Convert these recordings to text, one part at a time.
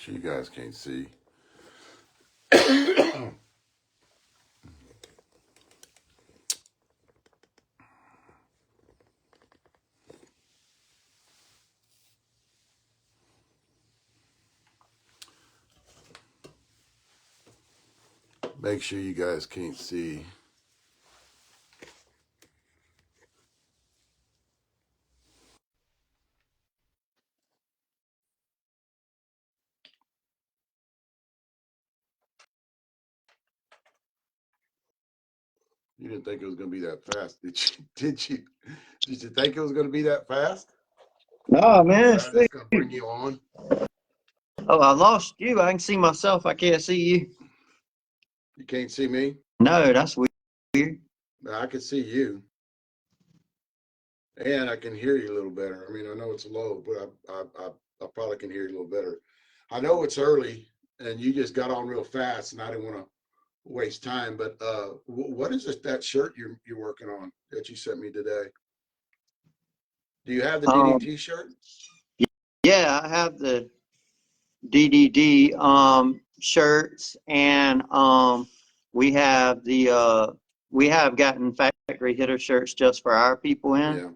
Sure you guys can't see. Make sure you guys can't see. You didn't think it was going to be that fast, did you? Did you think it was going to be that fast? Oh, man. That's going to bring you on. Oh, I lost you. I can see myself. I can't see you. You can't see me? No, that's weird. I can see you. And I can hear you a little better. I mean, I know it's low, but I probably can hear you a little better. I know it's early and you just got on real fast and I didn't want to waste time, but what is that shirt you're working on that you sent me today? Do you have the DDT shirt? Yeah, I have the DDD shirts, and we have we have gotten factory hitter shirts just for our people in.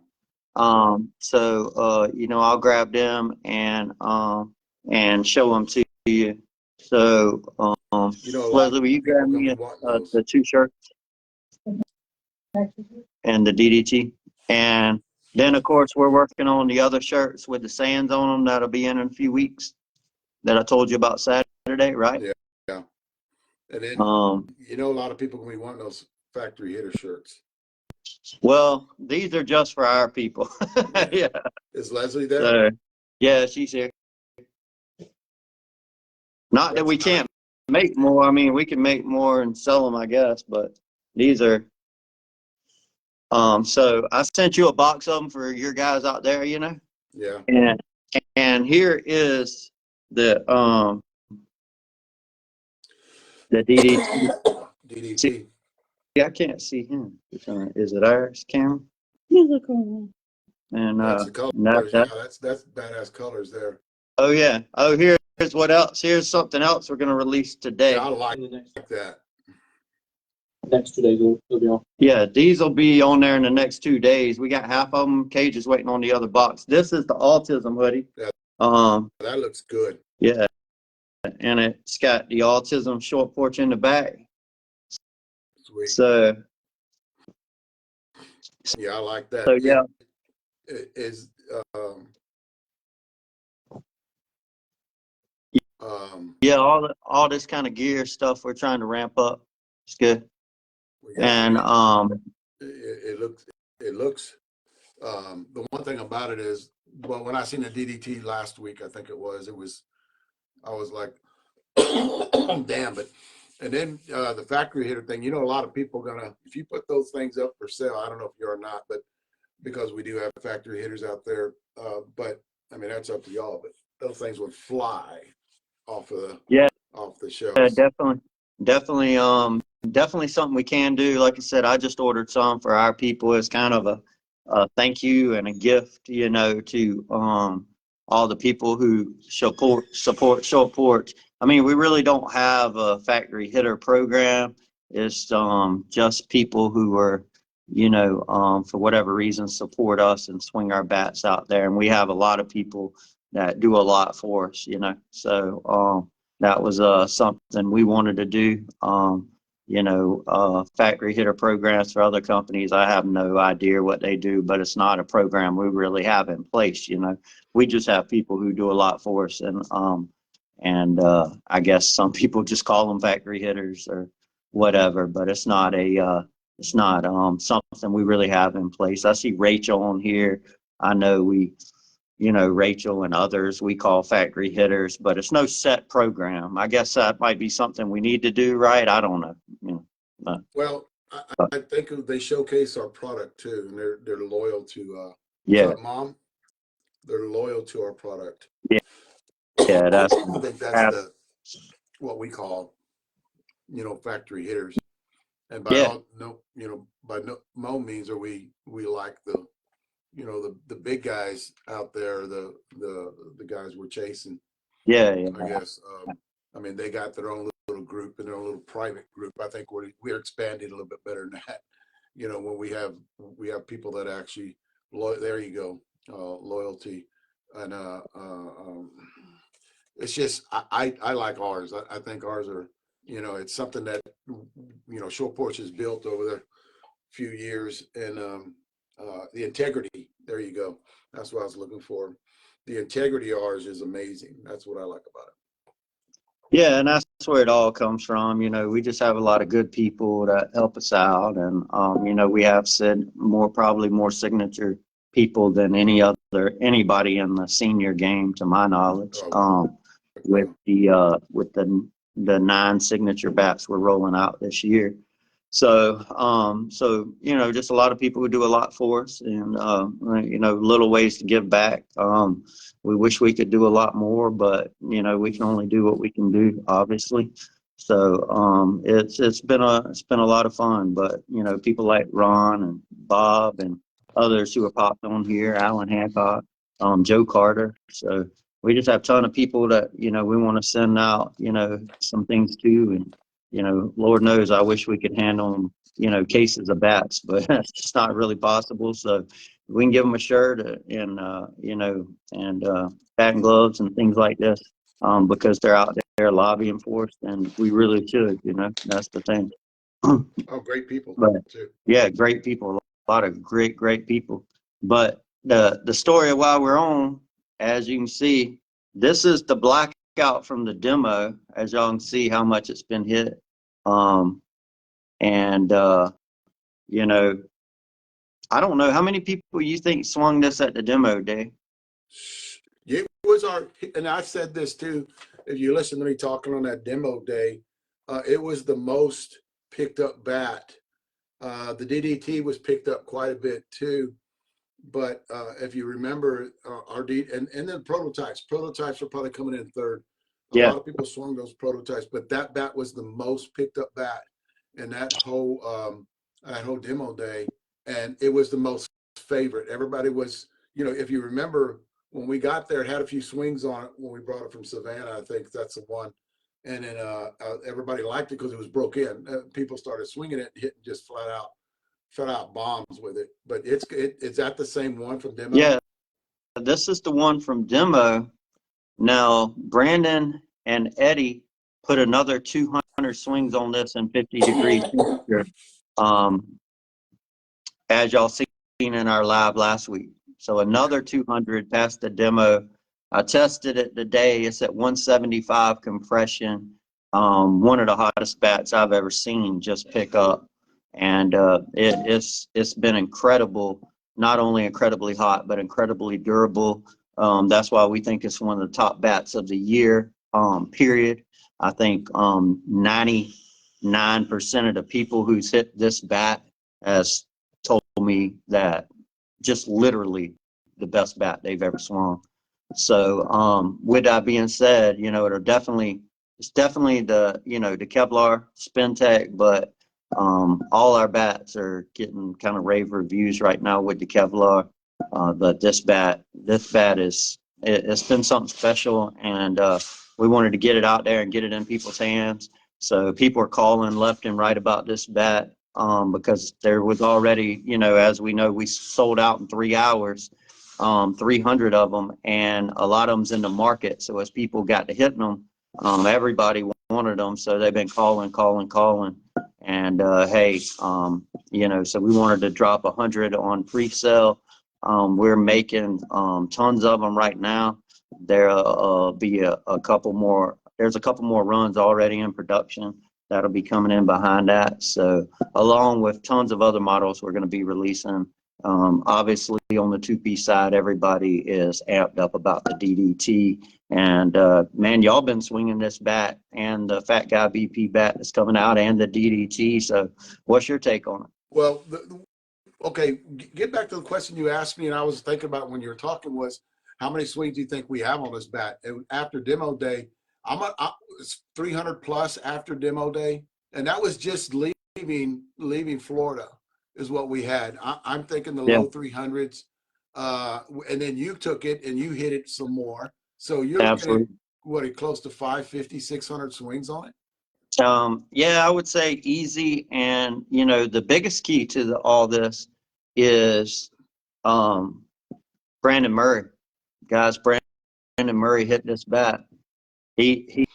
Yeah. So you know, I'll grab them and show them to you. So You know, Leslie, will you grab me the 2 shirts and the DDT? And then, of course, we're working on the other shirts with the sands on them that'll be in a few weeks that I told you about Saturday, right? Yeah. And then, you know, a lot of people going to be wanting those factory hitter shirts. Well, these are just for our people. Yeah. Is Leslie there? Yeah, she's here. Not that we can't make more. I mean, we can make more and sell them, I guess, but these are. So I sent you a box of them for your guys out there, you know. Yeah. And here is the DDT. DDT. Yeah, I can't see him. Is it ours, Cameron? And that's the colors. Yeah, that's badass colors there. Oh yeah. Oh, here's what else. Here's something else we're gonna release today. Yeah, I like that. Next 2 days will be on. Yeah, these will be on there in the next 2 days. We got half of them. Cage is waiting on the other box. This is the autism hoodie. Yeah. That looks good. Yeah, and it's got the autism short porch in the back. Sweet. So. Yeah, I like that. So yeah. Yeah, all this kind of gear stuff we're trying to ramp up. It's good. Yeah, And it looks the one thing about it is, well, when I seen the DDT last week, I think I was like, damn it. And then the factory hitter thing, you know, a lot of people if you put those things up for sale, I don't know if you are or not, but because we do have factory hitters out there, but I mean, that's up to y'all, but those things would fly off of the shelves. Yeah, definitely something we can do. Like I said, I just ordered some for our people as kind of a thank you and a gift, you know, to all the people who support Short Porch. I mean, we really don't have a factory hitter program. It's just people who are, you know, for whatever reason, support us and swing our bats out there. And we have a lot of people that do a lot for us, you know. So that was something we wanted to do. You know, factory hitter programs for other companies, I have no idea what they do, but it's not a program we really have in place. You know, we just have people who do a lot for us, and I guess some people just call them factory hitters or whatever, but it's not something we really have in place. I see Rachel on here. I know you know, Rachel and others we call factory hitters, but it's no set program. I guess that might be something we need to do, right? I don't know. You know, well, I think they showcase our product too, and they're loyal to. Yeah. What's up, Mom? They're loyal to our product. Yeah. Yeah, I think that's what we call, you know, factory hitters. And by no means are we like the, you know, the big guys out there, the guys we're chasing. Yeah, yeah. I guess. I mean, they got their own little group and their own little private group. I think we're expanding a little bit better than that. You know, when we have people that actually, there you go, loyalty, and it's just I like ours. I think ours are, you know, it's something that, you know, Short Porch has built over the few years, and the integrity. There you go. That's what I was looking for. The integrity of ours is amazing. That's what I like about it. Yeah, and that's where it all comes from. You know, we just have a lot of good people that help us out, and you know, we have said probably more signature people than anybody in the senior game, to my knowledge. Oh, wow. With the 9 signature bats we're rolling out this year. So, you know, just a lot of people who do a lot for us, and you know, little ways to give back. We wish we could do a lot more, but you know, we can only do what we can do, obviously. So, it's been a lot of fun. But you know, people like Ron and Bob and others who have popped on here, Alan Hancock, Joe Carter. So we just have a ton of people that, you know, we want to send out, you know, some things to. And you know, Lord knows I wish we could handle, you know, cases of bats, but it's just not really possible. So we can give them a shirt and, you know, and bat and gloves and things like this, because they're out there lobbying for us, and we really should, you know, that's the thing. Oh, great people But too. yeah, great people, a lot of great people. But the story of why we're on, as you can see, this is the blackout from the demo, as y'all can see how much it's been hit. And you know, I don't know how many people you think swung this at the demo day. It was and I said this too, if you listen to me talking on that demo day, it was the most picked up bat. The DDT was picked up quite a bit too. But if you remember, and then prototypes are probably coming in third. A Yeah, lot of people swung those prototypes, but that bat was the most picked up bat in that whole demo day, and it was the most favorite. Everybody was, you know, if you remember when we got there, it had a few swings on it when we brought it from Savannah. I think that's the one, and then everybody liked it because it was broke in. People started swinging it, hitting just flat out bombs with it. But it's at the same one from demo. yeah, this is the one from demo. Now Brandon and Eddie put another 200 swings on this in 50-degree temperature, as y'all seen in our lab last week. So another 200 past the demo. I tested it today. It's at 175 compression. One of the hottest bats I've ever seen just pick up, and it's been incredible. Not only incredibly hot, but incredibly durable. That's why we think it's one of the top bats of the year. Period. I think 99% of the people who's hit this bat has told me that just literally the best bat they've ever swung. So with that being said, you know, it's definitely the, you know, the Kevlar Spin Tech, but all our bats are getting kind of rave reviews right now with the Kevlar. But this bat it's been something special, and we wanted to get it out there and get it in people's hands. So people are calling left and right about this bat, because there was already, you know, as we know, we sold out in 3 hours, 300 of them, and a lot of them's in the market. So as people got to hitting them, everybody wanted them. So they've been calling. And hey, you know, so we wanted to drop 100 on pre-sale. We're making tons of them right now. There'll be a couple more. There's a couple more runs already in production that'll be coming in behind that. So along with tons of other models we're going to be releasing. Obviously on the 2P side, everybody is amped up about the DDT. And man, y'all been swinging this bat and the Fat Guy BP bat that's coming out and the DDT. So what's your take on it? Well, okay, get back to the question you asked me, and I was thinking about when you were talking was how many swings do you think we have on this bat? And after demo day, it's 300 plus after demo day, and that was just leaving Florida is what we had. I'm thinking the low 300s, and then you took it and you hit it some more. So you're looking at what, close to 550, 600 swings on it? Yeah, I would say easy. And, you know, the biggest key to all this is Brandon Murray. Guys, Brandon Murray hit this bat. He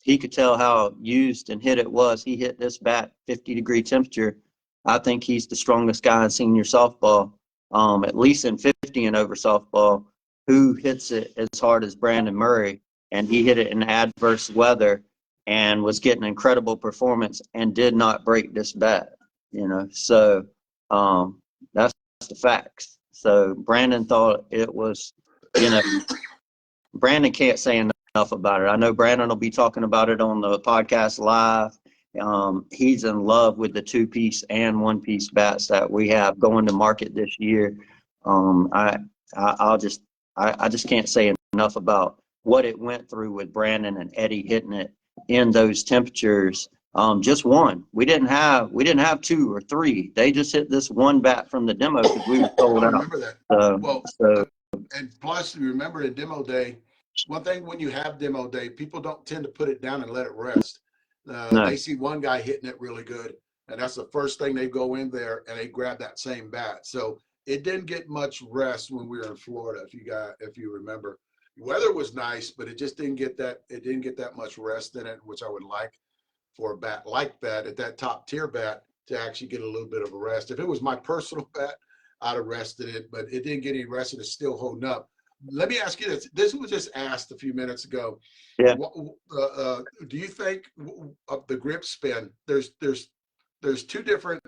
could tell how used and hit it was. He hit this bat 50-degree temperature. I think he's the strongest guy in senior softball, at least in 50 and over softball, who hits it as hard as Brandon Murray. And he hit it in adverse weather and was getting incredible performance and did not break this bat, you know. So that's the facts. So Brandon thought it was, you know, Brandon can't say enough about it. I know Brandon will be talking about it on the podcast live. He's in love with the 2-piece and 1-piece bats that we have going to market this year. I just can't say enough about what it went through with Brandon and Eddie hitting it in those temperatures. Just one. We didn't have 2 or 3. They just hit this one bat from the demo because we were sold I out. remember that. Well, and plus, you remember the demo day. One thing when you have demo day, people don't tend to put it down and let it rest. No. They see one guy hitting it really good, and that's the first thing they go in there and they grab that same bat. So it didn't get much rest when we were in Florida. If you remember, the weather was nice, but it just didn't get that. It didn't get that much rest in it, which I would like for a bat like that, at that top tier bat, to actually get a little bit of a rest. If it was my personal bat, I'd have rested it, but it didn't get any rest and it's still holding up. Let me ask you this. This was just asked a few minutes ago. Yeah. Do you think of the grip spin? There's 2 different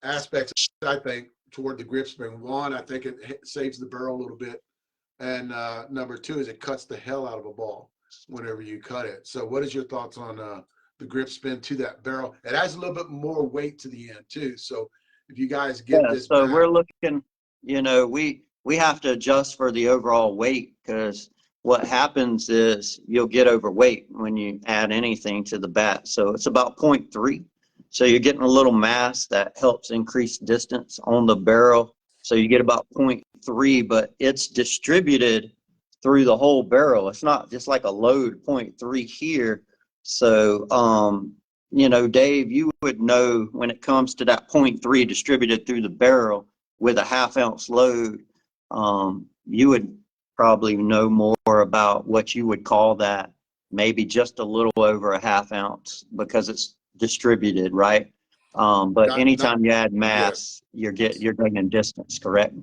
aspects, I think, toward the grip spin. One, I think it saves the barrel a little bit. And number 2 is it cuts the hell out of a ball whenever you cut it. So what is your thoughts on the grip spin to that barrel? It adds a little bit more weight to the end too. So if you guys get this so back, we're looking, you know, we have to adjust for the overall weight, because what happens is you'll get overweight when you add anything to the bat. So it's about 0.3. So you're getting a little mass that helps increase distance on the barrel. So you get about 0.3, but it's distributed through the whole barrel. It's not just like a load 0.3 here. So, you know, Dave, you would know when it comes to that 0.3 distributed through the barrel with a 1/2 ounce load, you would probably know more about what you would call that, maybe just a little over a 1/2 ounce, because it's distributed, right? But anytime you add mass, you're gaining distance, correct?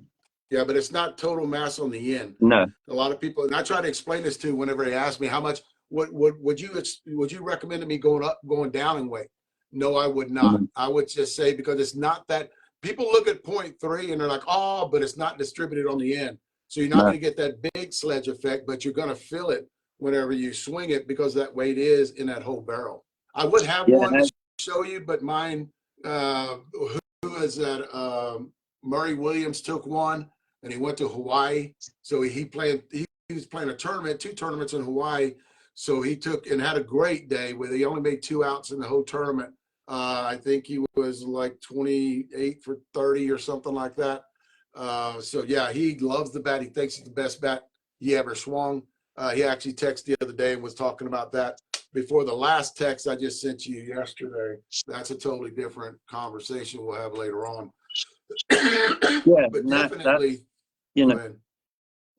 Yeah, but it's not total mass on the end. No. A lot of people, and I try to explain this to whenever they ask me how much, would you recommend to me going down in weight? No, I would not. Mm-hmm. I would just say, because it's not that, people look at 0.3 and they're like, oh, but it's not distributed on the end. So you're not going to get that big sledge effect, but you're going to feel it whenever you swing it, because that weight is in that whole barrel. I would have one to show you, but mine, who is that? Murray Williams took one and he went to Hawaii. So he was playing a tournament, 2 tournaments in Hawaii. So he took and had a great day where he only made 2 outs in the whole tournament. I think he was like 28 for 30 or something like that. So yeah, he loves the bat. He thinks it's the best bat he ever swung. He actually texted the other day and was talking about that before the last text I just sent you yesterday. That's a totally different conversation we'll have later on. Yeah, but definitely, you know,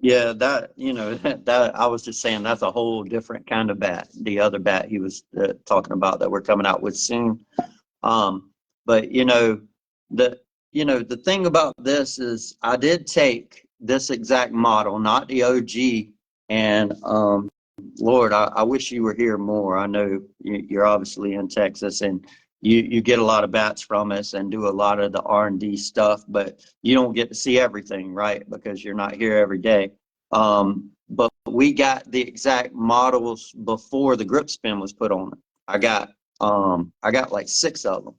yeah, that, you know, that I was just saying that's a whole different kind of bat. The other bat he was talking about that we're coming out with soon. But you know, the thing about this is I did take this exact model, not the OG, and Lord, I wish you were here more. I know you're obviously in Texas and you get a lot of bats from us and do a lot of the R&D stuff, but you don't get to see everything, right? Because you're not here every day. But we got the exact models before the grip spin was put on it. I got like 6 of them.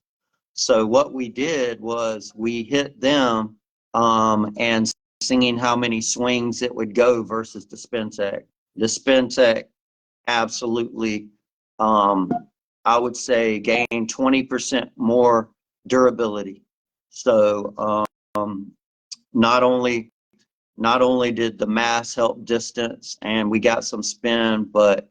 So what we did was we hit them and seeing how many swings it would go versus the Spin Tech. The Spin Tech absolutely, I would say, gained 20% more durability. So not only not only did the mass help distance and we got some spin, but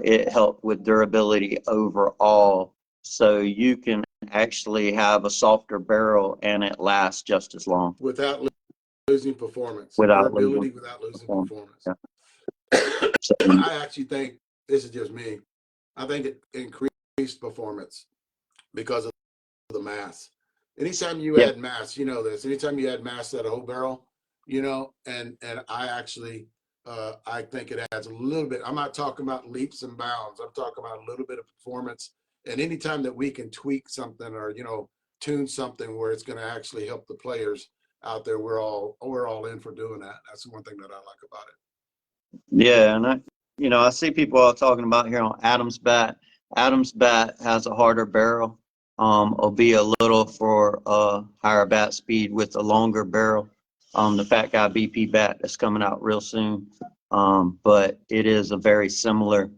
it helped with durability overall. So you can actually have a softer barrel and it lasts just as long without losing performance. without losing Durability without losing performance. performance. Yeah. So, I actually think, this is just me, I think it increased performance because of the mass. Anytime you yeah, add mass, you know this, anytime you add mass to the whole barrel, you know, and I actually, I think it adds a little bit. I'm not talking about leaps and bounds. I'm talking about a little bit of performance. And anytime that we can tweak something or, you know, tune something where it's going to actually help the players out there, we're all in for doing that. That's the one thing that I like about it. yeah, and I see people all talking about here on S.A.R.M.S bat. S.A.R.M.S bat has a harder barrel. Will be a little for higher bat speed with a longer barrel. The Fat Guy BP bat that's coming out real soon. But it is a very similar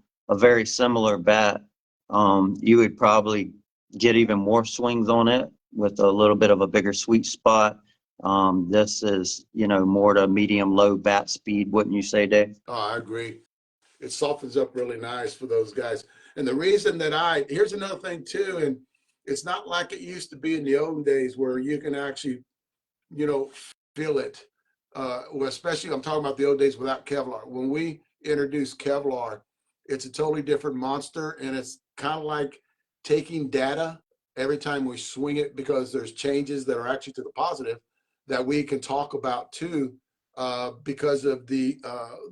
bat. You would probably get even more swings on it with a little bit of a bigger sweet spot. This is, more to medium low bat speed, wouldn't you say, Dave? Oh, I agree. It softens up really nice for those guys. And the reason that here's another thing too, and it's not like it used to be in the olden days where you can actually, you know, feel it. Well, especially I'm talking about the old days without Kevlar. When we introduced Kevlar, it's a totally different monster, and it's kind of like taking data every time we swing it, because there's changes that are actually to the positive that we can talk about too, because of the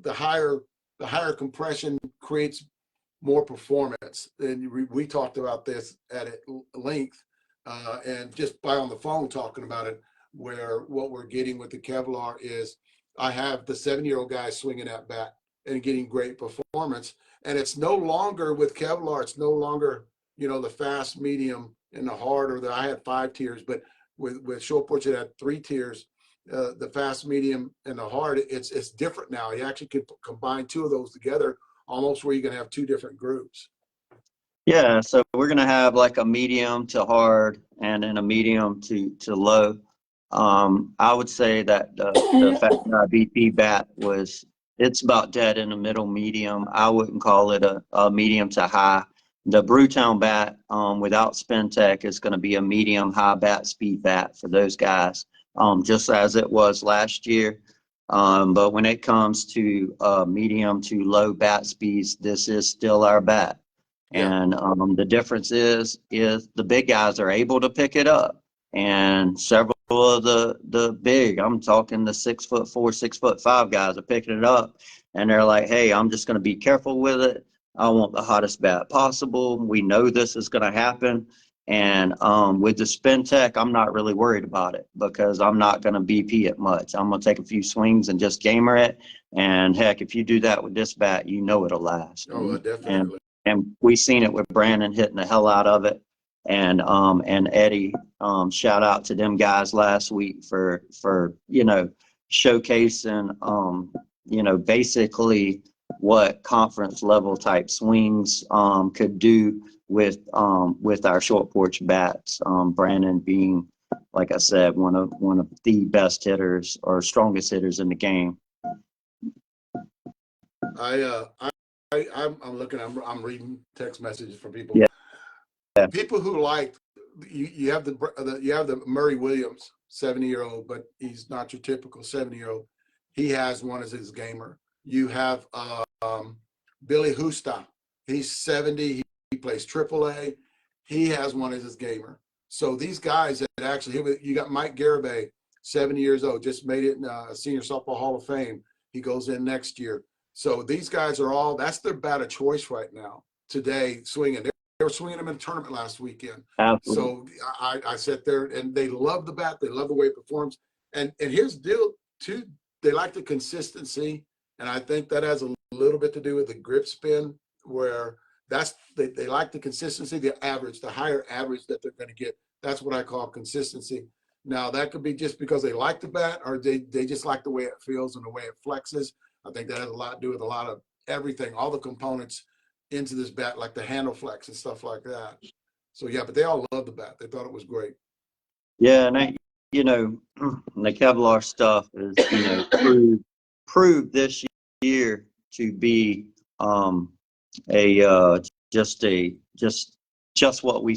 higher compression creates more performance. And we talked about this at length, and just by on the phone talking about it, where what we're getting with the Kevlar is I have the 7-year-old guy swinging that bat and getting great performance. And it's no longer with Kevlar, it's no longer, the fast, medium, and the hard, or I had 5 tiers, but with Short Porch, it had 3 tiers. The fast, medium, and the hard, it's different now. You actually can combine 2 of those together, almost where you can have 2 different groups. Yeah, so we're going to have like a medium to hard and then a medium to low. I would say that the Fat Guy BP bat it's about dead in the middle medium. I wouldn't call it a medium to high. The Brewtown bat without Spin Tech is going to be a medium high bat speed bat for those guys, just as it was last year. But when it comes to medium to low bat speeds, this is still our bat. Yeah. And the difference is the big guys are able to pick it up, and several of the big, I'm talking the 6'4", 6'5" guys are picking it up, and they're like, hey, I'm just going to be careful with it. I want the hottest bat possible. We know this is going to happen. And with the Spin Tech, I'm not really worried about it because I'm not going to BP it much. I'm going to take a few swings and just gamer it. And heck, if you do that with this bat, it'll last. Oh, definitely. And we've seen it with Brandon hitting the hell out of it, and Eddie. Shout out to them guys last week for showcasing basically what conference level type swings could do with our Short Porch bats. Brandon being, like I said, one of the best hitters or strongest hitters in the game. I'm looking. I'm reading text messages from people. Yeah. People who like you have the Murray Williams 70-year-old, but he's not your typical 70-year-old. He has one as his gamer. You have Billy Husta. He's 70. He plays AAA. He has one as his gamer. So these guys that actually, you got Mike Garibay, 70 years old, just made it in Senior Softball Hall of Fame. He goes in next year. So these guys are all, that's their bat of choice right now, today, swinging. They were swinging them in a tournament last weekend. Absolutely. So I sat there, and they love the bat. They love the way it performs. And here's the deal, too. They like the consistency, and I think that has a little bit to do with the grip spin, where they like the consistency, the average, the higher average that they're going to get. That's what I call consistency. Now, that could be just because they like the bat, or they just like the way it feels and the way it flexes. I think that has a lot to do with a lot of everything, all the components into this bat, like the handle flex and stuff like that. So yeah, but they all love the bat. They thought it was great. Yeah, and you know, the Kevlar stuff is, you know, proved this year to be a just just what we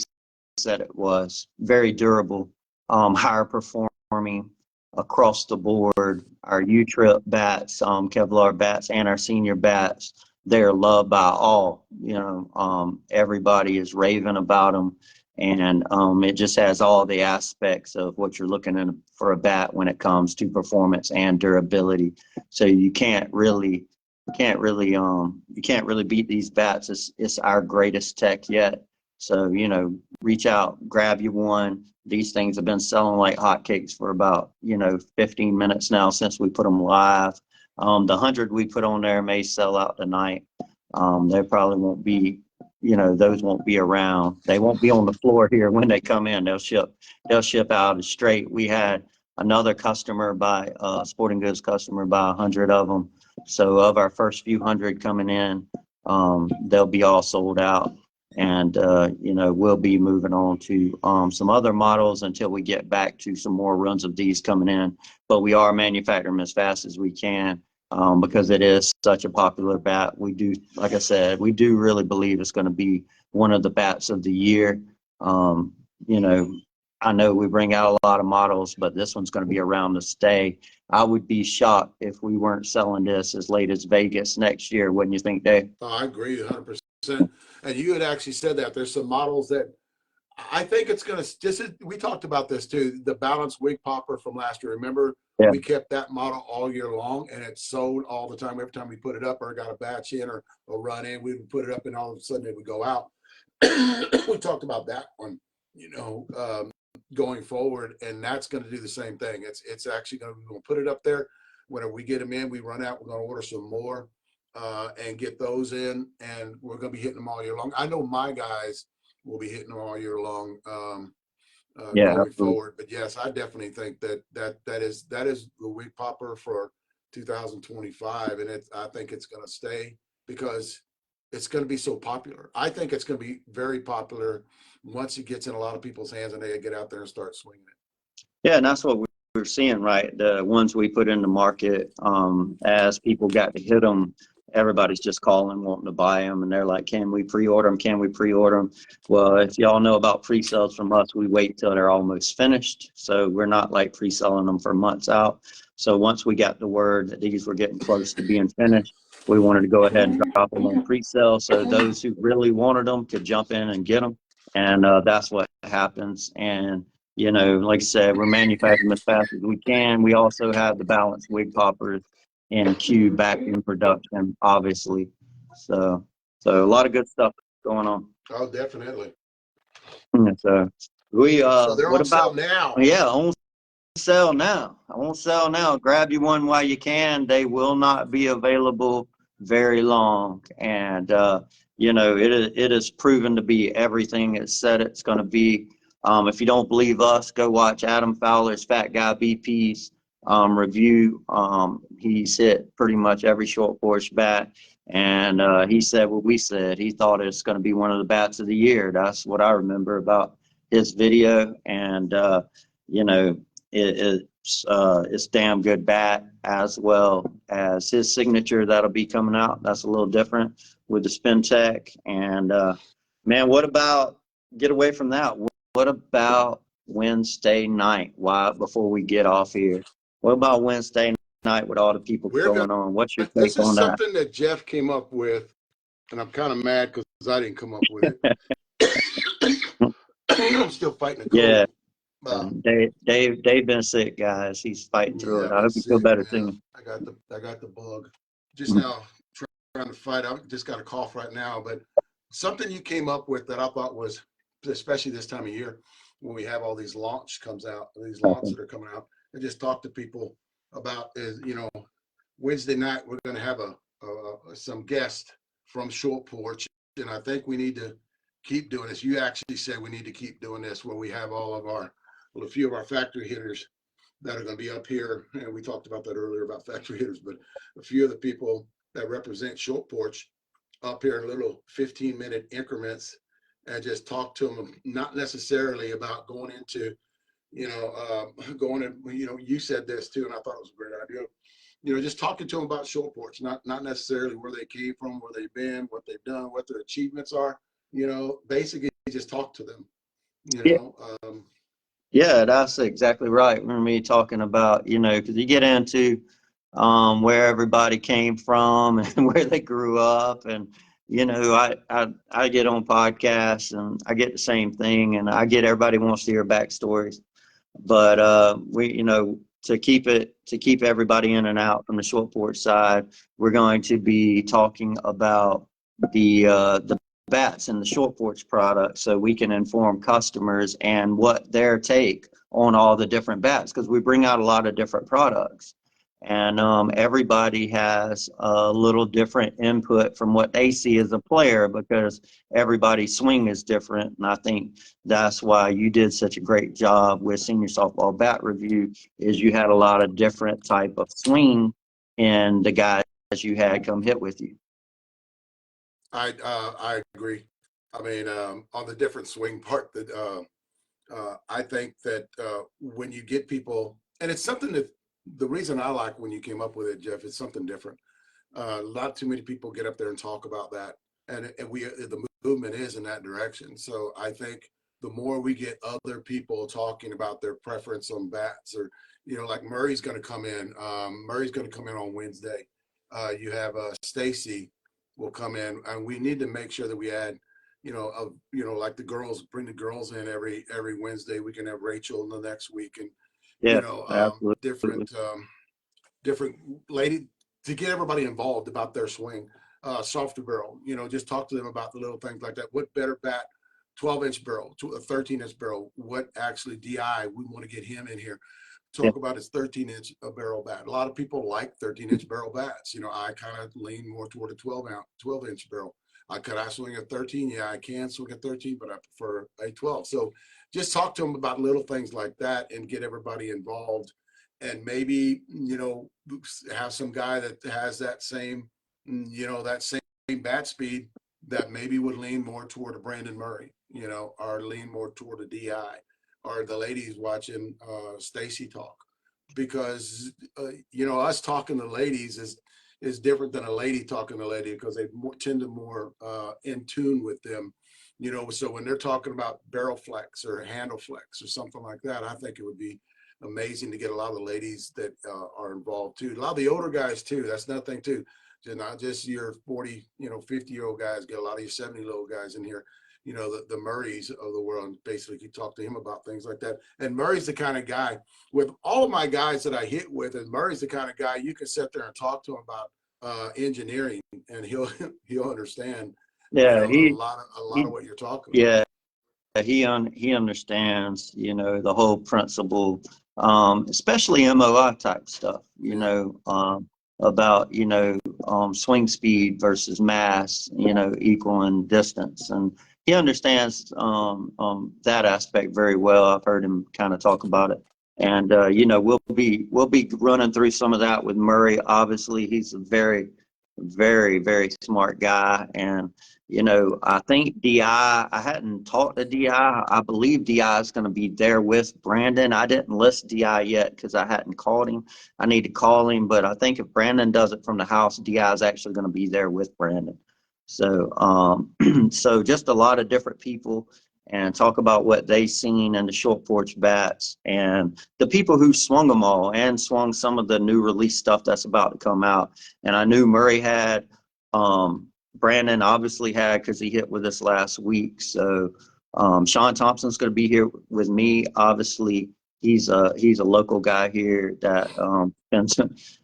said it was. Very durable, higher performing across the board. Our U-Trip bats, Kevlar bats, and our senior bats, they're loved by all. You know, everybody is raving about them, and it just has all the aspects of what you're looking in for a bat when it comes to performance and durability. So you can't really beat these bats. It's our greatest tech yet. So, you know, reach out, grab you one. These things have been selling like hotcakes for about, you know, 15 minutes now since we put them live. The 100 we put on there may sell out tonight. They probably won't be, you know, those won't be around. They won't be on the floor here when they come in. They'll ship out straight. We had another customer buy, sporting goods customer buy 100 of them. So of our first few hundred coming in, they'll be all sold out. And, you know, we'll be moving on to some other models until we get back to some more runs of these coming in. But we are manufacturing them as fast as we can because it is such a popular bat. We do, like I said, we do really believe it's going to be one of the bats of the year. You know, I know we bring out a lot of models, but this one's going to be around to stay. I would be shocked if we weren't selling this as late as Vegas next year. Wouldn't you think, Dave? Oh, I agree 100%. And you had actually said that there's some models that I think it's going to, we talked about this too, the balanced wig popper from last year. Remember, Yeah. we kept that model all year long and it sold all the time. Every time we put it up or got a batch in or a run in, we would put it up and all of a sudden it would go out. We talked about that one, you know, going forward, and that's going to do the same thing. It's actually going to put it up there. Whenever we get them in, we run out, we're going to order some more and get those in, and we're going to be hitting them all year long. I know my guys will be hitting them all year long going forward. But yes, I definitely think that is the wig popper for 2025, and I think it's going to stay because it's going to be so popular. I think it's going to be very popular once it gets in a lot of people's hands and they get out there and start swinging it. Yeah, and that's what we're seeing, right? The ones we put in the market, as people got to hit them, everybody's just calling, wanting to buy them, and they're like, "Can we pre-order them? Can we pre-order them?" Well, if y'all know about pre-sales from us, we wait till they're almost finished, so we're not like pre-selling them for months out. So once we got the word that these were getting close to being finished, we wanted to go ahead and drop them on pre-sale, so those who really wanted them could jump in and get them, and that's what happens. And you know, like I said, we're manufacturing them as fast as we can. We also have the balanced wig poppers in queue back in production, obviously. So a lot of good stuff going on. Oh, definitely. So we So they're what on sale about now? Yeah, on sale now. On sale now. Grab you one while you can. They will not be available very long, and you know, it is proven to be everything it said it's going to be. If you don't believe us, go watch Adam Fowler's Fat Guy BP's review. He's hit pretty much every short porch bat, and he said what we said. He thought it's going to be one of the bats of the year. That's what I remember about his video, and you know, it's damn good bat, as well as his signature that'll be coming out. That's a little different with the Spin Tech. And man, what about, get away from that, what about Wednesday night? Why, before we get off here, what about Wednesday night with all the people going on? What's your This take is on that? something that Jeff came up with, and I'm kind of mad because I didn't come up with it. I'm still fighting a cold. Yeah. Dave been sick, guys. He's fighting through it. I hope you feel better soon. I got the bug just now, trying to fight. I just got a cough right now, but something you came up with that I thought was, especially this time of year when we have all these launches that are coming out, I just talk to people about is, you know, Wednesday night we're going to have some guests from Short Porch, and I think we need to keep doing this. You actually said we need to keep doing this where we have all of a few of our factory hitters that are going to be up here, and we talked about that earlier about factory hitters, but a few of the people that represent Short Porch up here in little 15-minute increments and just talk to them, not necessarily about going into, going and, you said this too, and I thought it was a great idea. Just talking to them about Short Porch, not necessarily where they came from, where they've been, what they've done, what their achievements are. Basically just talk to them. Yeah. Yeah, that's exactly right. When me talking about, because you get into where everybody came from and where they grew up, and I get on podcasts and I get the same thing, and I get everybody wants to hear backstories, but we to keep everybody in and out from the Short Porch side, we're going to be talking about the bats and the Short Porch product, so we can inform customers and what their take on all the different bats, because we bring out a lot of different products, and everybody has a little different input from what they see as a player, because everybody's swing is different. And I think that's why you did such a great job with Senior Softball Bat Review, is you had a lot of different type of swing in the guys you had come hit with you. I agree. I mean, on the different swing part, that I think that when you get people, and it's something that the reason I like when you came up with it, Jeff, it's something different. Not too many people get up there and talk about that, and the movement is in that direction. So I think the more we get other people talking about their preference on bats, or like Murray's going to come in. Murray's going to come in on Wednesday. You have Stacy will come in, and we need to make sure that we add, like the girls, bring the girls in every Wednesday. We can have Rachel in the next week, and Yeah, absolutely. different lady, to get everybody involved about their swing. Softer barrel, just talk to them about the little things like that. What better bat, 12-inch barrel to a 13-inch barrel? What actually DI? We want to get him in here. Talk about his 13-inch barrel bat. A lot of people like 13-inch barrel bats. I kind of lean more toward a 12-inch barrel. Could I swing a 13? Yeah, I can swing a 13, but I prefer a 12. So just talk to them about little things like that and get everybody involved. And maybe, have some guy that has that same, that same bat speed, that maybe would lean more toward a Brandon Murray, or lean more toward a DI, or the ladies watching Stacy talk. Because, us talking to ladies is different than a lady talking to a lady, because they tend to more in tune with them. So when they're talking about barrel flex or handle flex or something like that, I think it would be amazing to get a lot of the ladies that are involved too. A lot of the older guys too. That's another thing too. Not just your 40, 50-year-old guys. Get a lot of your 70-year-old guys in here. The Murrays of the world, and basically talk to him about things like that. And Murray's the kind of guy, with all of my guys that I hit with, and Murray's the kind of guy you can sit there and talk to him about engineering, and he'll understand. Yeah, A lot of what you're talking about. yeah. He understands, the whole principle, especially MOI type stuff, about, swing speed versus mass, equaling distance. And he understands that aspect very well. I've heard him kind of talk about it. And, we'll be running through some of that with Murray. Obviously, he's a very, very, very smart guy. And I think I hadn't talked to DI. I believe DI is going to be there with Brandon. I didn't list DI yet because I hadn't called him. I need to call him, but I think if Brandon does it from the house, DI is actually going to be there with Brandon. So, so just a lot of different people, and talk about what they seen in the Short Porch bats, and the people who swung them all and swung some of the new release stuff that's about to come out. And I knew Murray had, Brandon obviously had, because he hit with us last week. So Sean Thompson's going to be here with me. Obviously, he's a local guy here that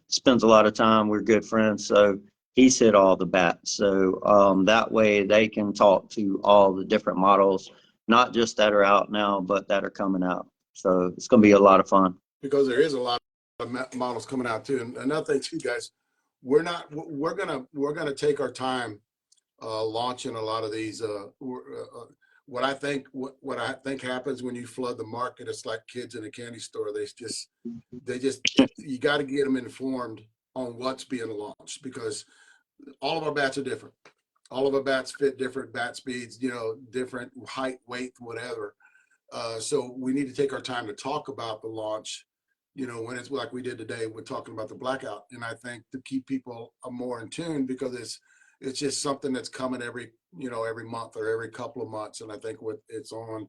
spends a lot of time. We're good friends, so he's hit all the bats. So that way they can talk to all the different models, not just that are out now, but that are coming out. So it's going to be a lot of fun. Because there is a lot of models coming out too. And another thing too, guys, we're gonna take our time launching a lot of these. What I think happens when you flood the market, it's like kids in a candy store. You got to get them informed on what's being launched, because all of our bats are different. All of our bats fit different bat speeds, different height, weight, whatever. So we need to take our time to talk about the launch, when it's like we did today, we're talking about the blackout. And I think to keep people more in tune, because it's just something that's coming every month or every couple of months. And I think it's on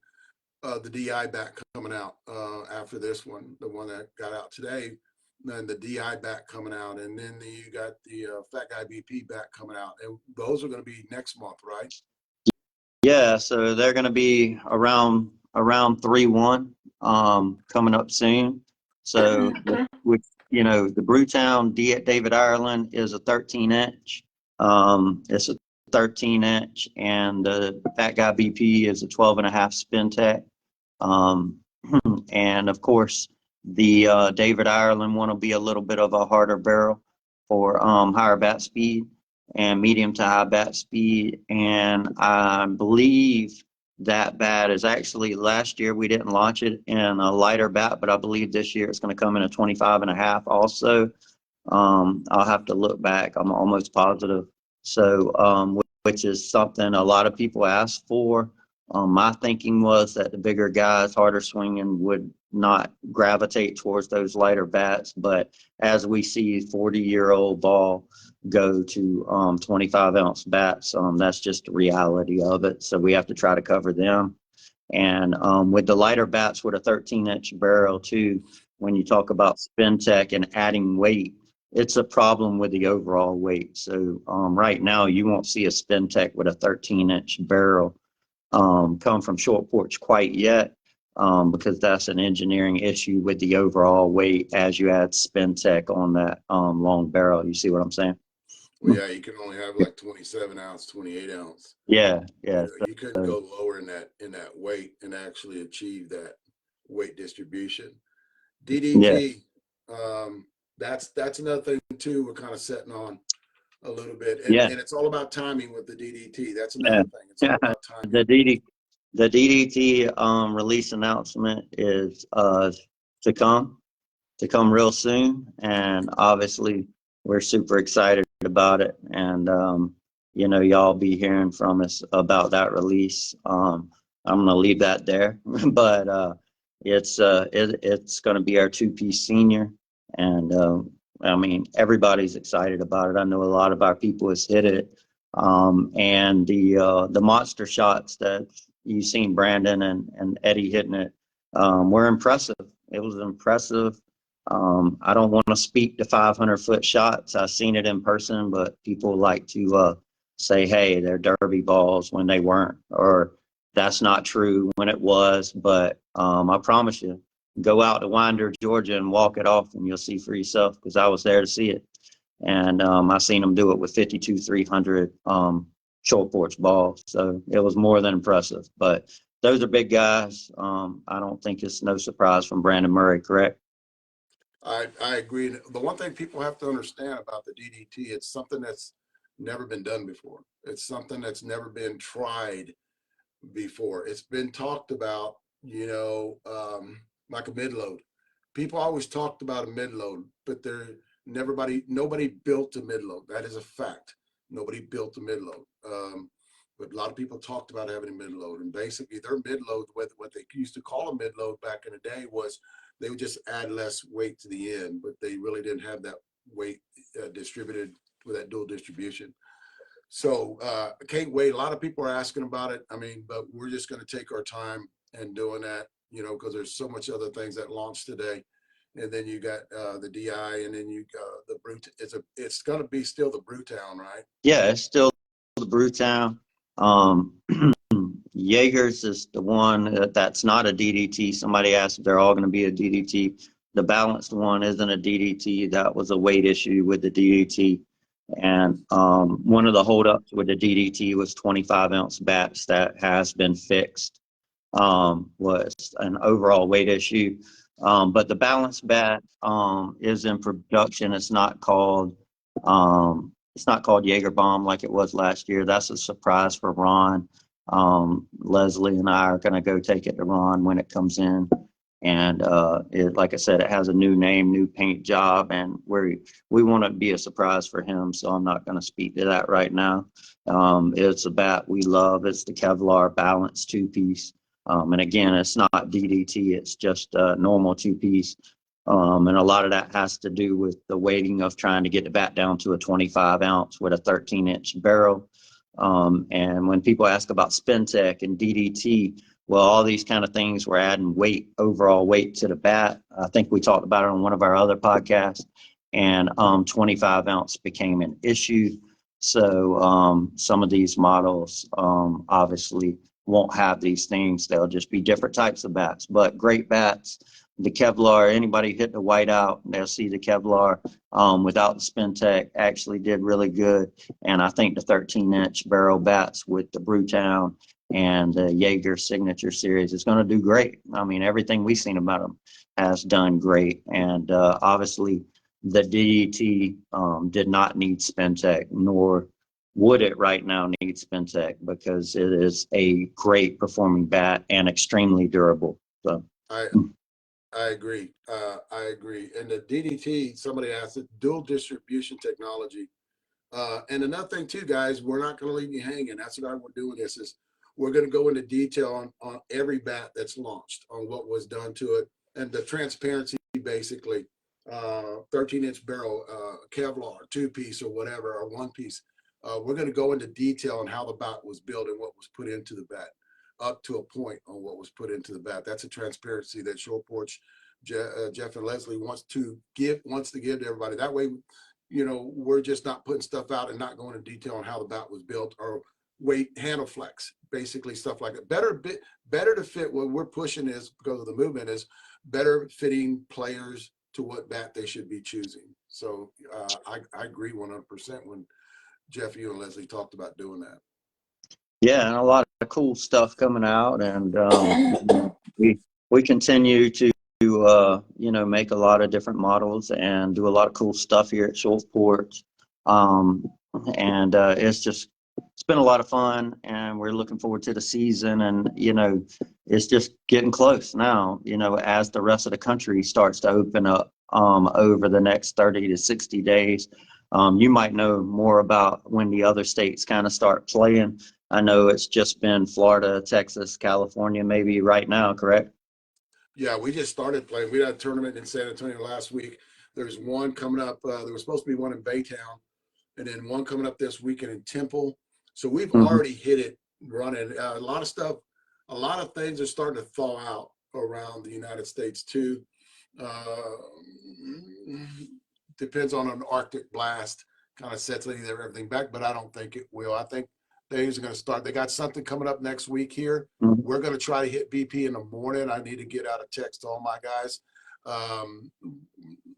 the DI back coming out after this one, the one that got out today, then the DI back coming out, and then you got the Fat Guy BP back coming out, and those are going to be next month, right? Yeah, so they're going to be around 3/1 coming up soon. So with the Brewtown David Ireland is a 13-inch. It's a 13-inch, and the Fat Guy BP is a 12.5 spin tech. And of course, the David Ireland one will be a little bit of a harder barrel for higher bat speed and medium to high bat speed. And I believe that bat is actually, last year we didn't launch it in a lighter bat, but I believe this year it's going to come in a 25.5 also. I'll have to look back. I'm almost positive. So, which is something a lot of people ask for. My thinking was that the bigger guys, harder swinging, would not gravitate towards those lighter bats. But as we see 40-year-old ball go to 25-ounce bats, that's just the reality of it. So we have to try to cover them. And with the lighter bats with a 13-inch barrel too, when you talk about spin tech and adding weight, it's a problem with the overall weight. So right now you won't see a spin tech with a 13-inch barrel come from Short Porch quite yet, because that's an engineering issue with the overall weight as you add spin tech on that long barrel. You see what I'm saying? Well, yeah, you can only have like 27-ounce, 28-ounce. Yeah. You couldn't go lower in that weight and actually achieve that weight distribution. DDT, that's another thing too. We're kind of setting on a little bit, and it's all about timing with the DDT. That's another thing. It's all about timing. The DDT release announcement is to come real soon, and obviously we're super excited about it. And y'all be hearing from us about that release. I'm gonna leave that there, but it's going to be our two-piece senior, and I mean, everybody's excited about it. I know a lot of our people has hit it, and the monster shots that you've seen Brandon and Eddie hitting it were impressive. It was impressive. I don't want to speak to 500-foot shots. I've seen it in person, but people like to say, hey, they're derby balls when they weren't, or that's not true when it was. But I promise you, go out to Winder, Georgia and walk it off and you'll see for yourself, because I was there to see it. And I seen them do it with 52-300 Short Porch balls. So it was more than impressive. But those are big guys. I don't think it's no surprise from Brandon Murray, correct? I agree. The one thing people have to understand about the DDT, it's something that's never been done before. It's something that's never been tried before. It's been talked about, like a mid-load. People always talked about a mid-load, but nobody built a mid-load. That is a fact. Nobody built a mid-load. But a lot of people talked about having a mid-load, and basically their mid-load, what they used to call a mid-load back in the day, was they would just add less weight to the end, but they really didn't have that weight distributed with that dual distribution. So I can't wait. A lot of people are asking about it. I mean, but we're just going to take our time and doing that, because there's so much other things that launched today. And then you got the DI, and then you got the Brute. It's going to be still the Brewtown, right? Yeah, it's still the Brewtown. Jaeger's is the one that's not a DDT. Somebody asked if they're all going to be a DDT. The balanced one isn't a DDT. That was a weight issue with the DDT. And one of the holdups with the DDT was 25-ounce bats. That has been fixed. Was an overall weight issue. But the balanced bat is in production. It's not called Jaeger Bomb like it was last year. That's a surprise for Ron. Leslie and I are going to go take it to Ron when it comes in. And like I said, it has a new name, new paint job, and we want to be a surprise for him. So I'm not going to speak to that right now. It's a bat we love. It's the Kevlar balanced two-piece. And again, it's not DDT, it's just a normal two-piece. And a lot of that has to do with the weighting of trying to get the bat down to a 25 ounce with a 13-inch barrel. And when people ask about Spin-Tech and DDT, well, all these kind of things were adding weight, overall weight to the bat. I think we talked about it on one of our other podcasts, and 25 ounce became an issue. So some of these models obviously won't have these things. They'll just be different types of bats, but great bats. The Kevlar, anybody hit the whiteout, they'll see the Kevlar without the Spin-Tech actually did really good. And I think the 13-inch barrel bats with the Brewtown and the Jaeger Signature Series is going to do great. I mean, everything we've seen about them has done great. And obviously, the DDT did not need Spin-Tech, nor would it right now need Spin-Tech, because it is a great performing bat and extremely durable. So I agree. I agree. And the DDT, somebody asked it, dual distribution technology. And another thing too, guys, we're not going to leave you hanging. That's what we're doing. This is we're going to go into detail on every bat that's launched, on what was done to it, and the transparency, basically. 13-inch barrel, Kevlar, two-piece or whatever, or one-piece. We're going to go into detail on how the bat was built and what was put into the bat, up to a point on what was put into the bat. That's a transparency that Short Porch, Jeff and Leslie wants to give to everybody. That way, you know, we're just not putting stuff out and not going into detail on how the bat was built, or weight, handle flex, basically stuff like that. Better to fit. What we're pushing is, because of the movement, is better fitting players to what bat they should be choosing. So I agree 100% when Jeff, you and Leslie talked about doing that. yeah, and a lot of cool stuff coming out, and we continue to you know, make a lot of different models and do a lot of cool stuff here at Short Porch. And it's been a lot of fun, and we're looking forward to the season. And you know, it's just getting close now, you know, as the rest of the country starts to open up over the next 30 to 60 days. You might know more about when the other states kind of start playing. I know it's just been Florida, Texas, California, maybe right now, correct? Yeah, we just started playing. We had a tournament in San Antonio last week. There's one coming up. There was supposed to be one in Baytown, and then one coming up this weekend in Temple. So we've already hit it running. A lot of stuff, a lot of things are starting to thaw out around the United States too. Depends on an Arctic blast, kind of settling everything back, but I don't think it will. I think things are going to start. They got something coming up next week here. We're going to try to hit BP in the morning. I need to get out a text to all my guys.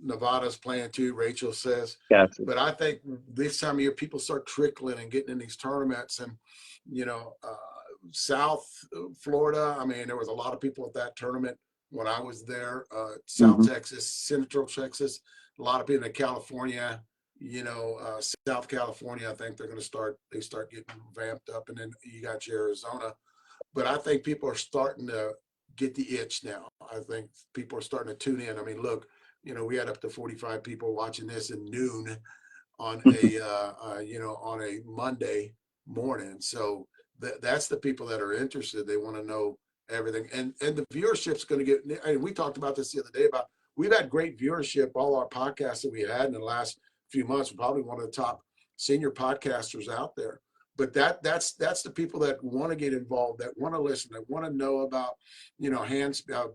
Nevada's playing too, Rachel says. Gotcha. But I think this time of year, people start trickling and getting in these tournaments. And, you know, South Florida, I mean, there was a lot of people at that tournament when I was there. South Texas, Central Texas, a lot of people in California, you know, South California, I think they start getting vamped up. And then you got your Arizona. But I think people are starting to get the itch now. I think people are starting to tune in. I mean, look, you know, we had up to 45 people watching this at noon on a, you know, on a Monday morning. So that's the people that are interested. They want to know everything. And the viewership's going to get, and we talked about this the other day about, we've had great viewership. All our podcasts that we had in the last few months, we're probably one of the top senior podcasters out there. But that's the people that want to get involved, that want to listen, that want to know about, you know,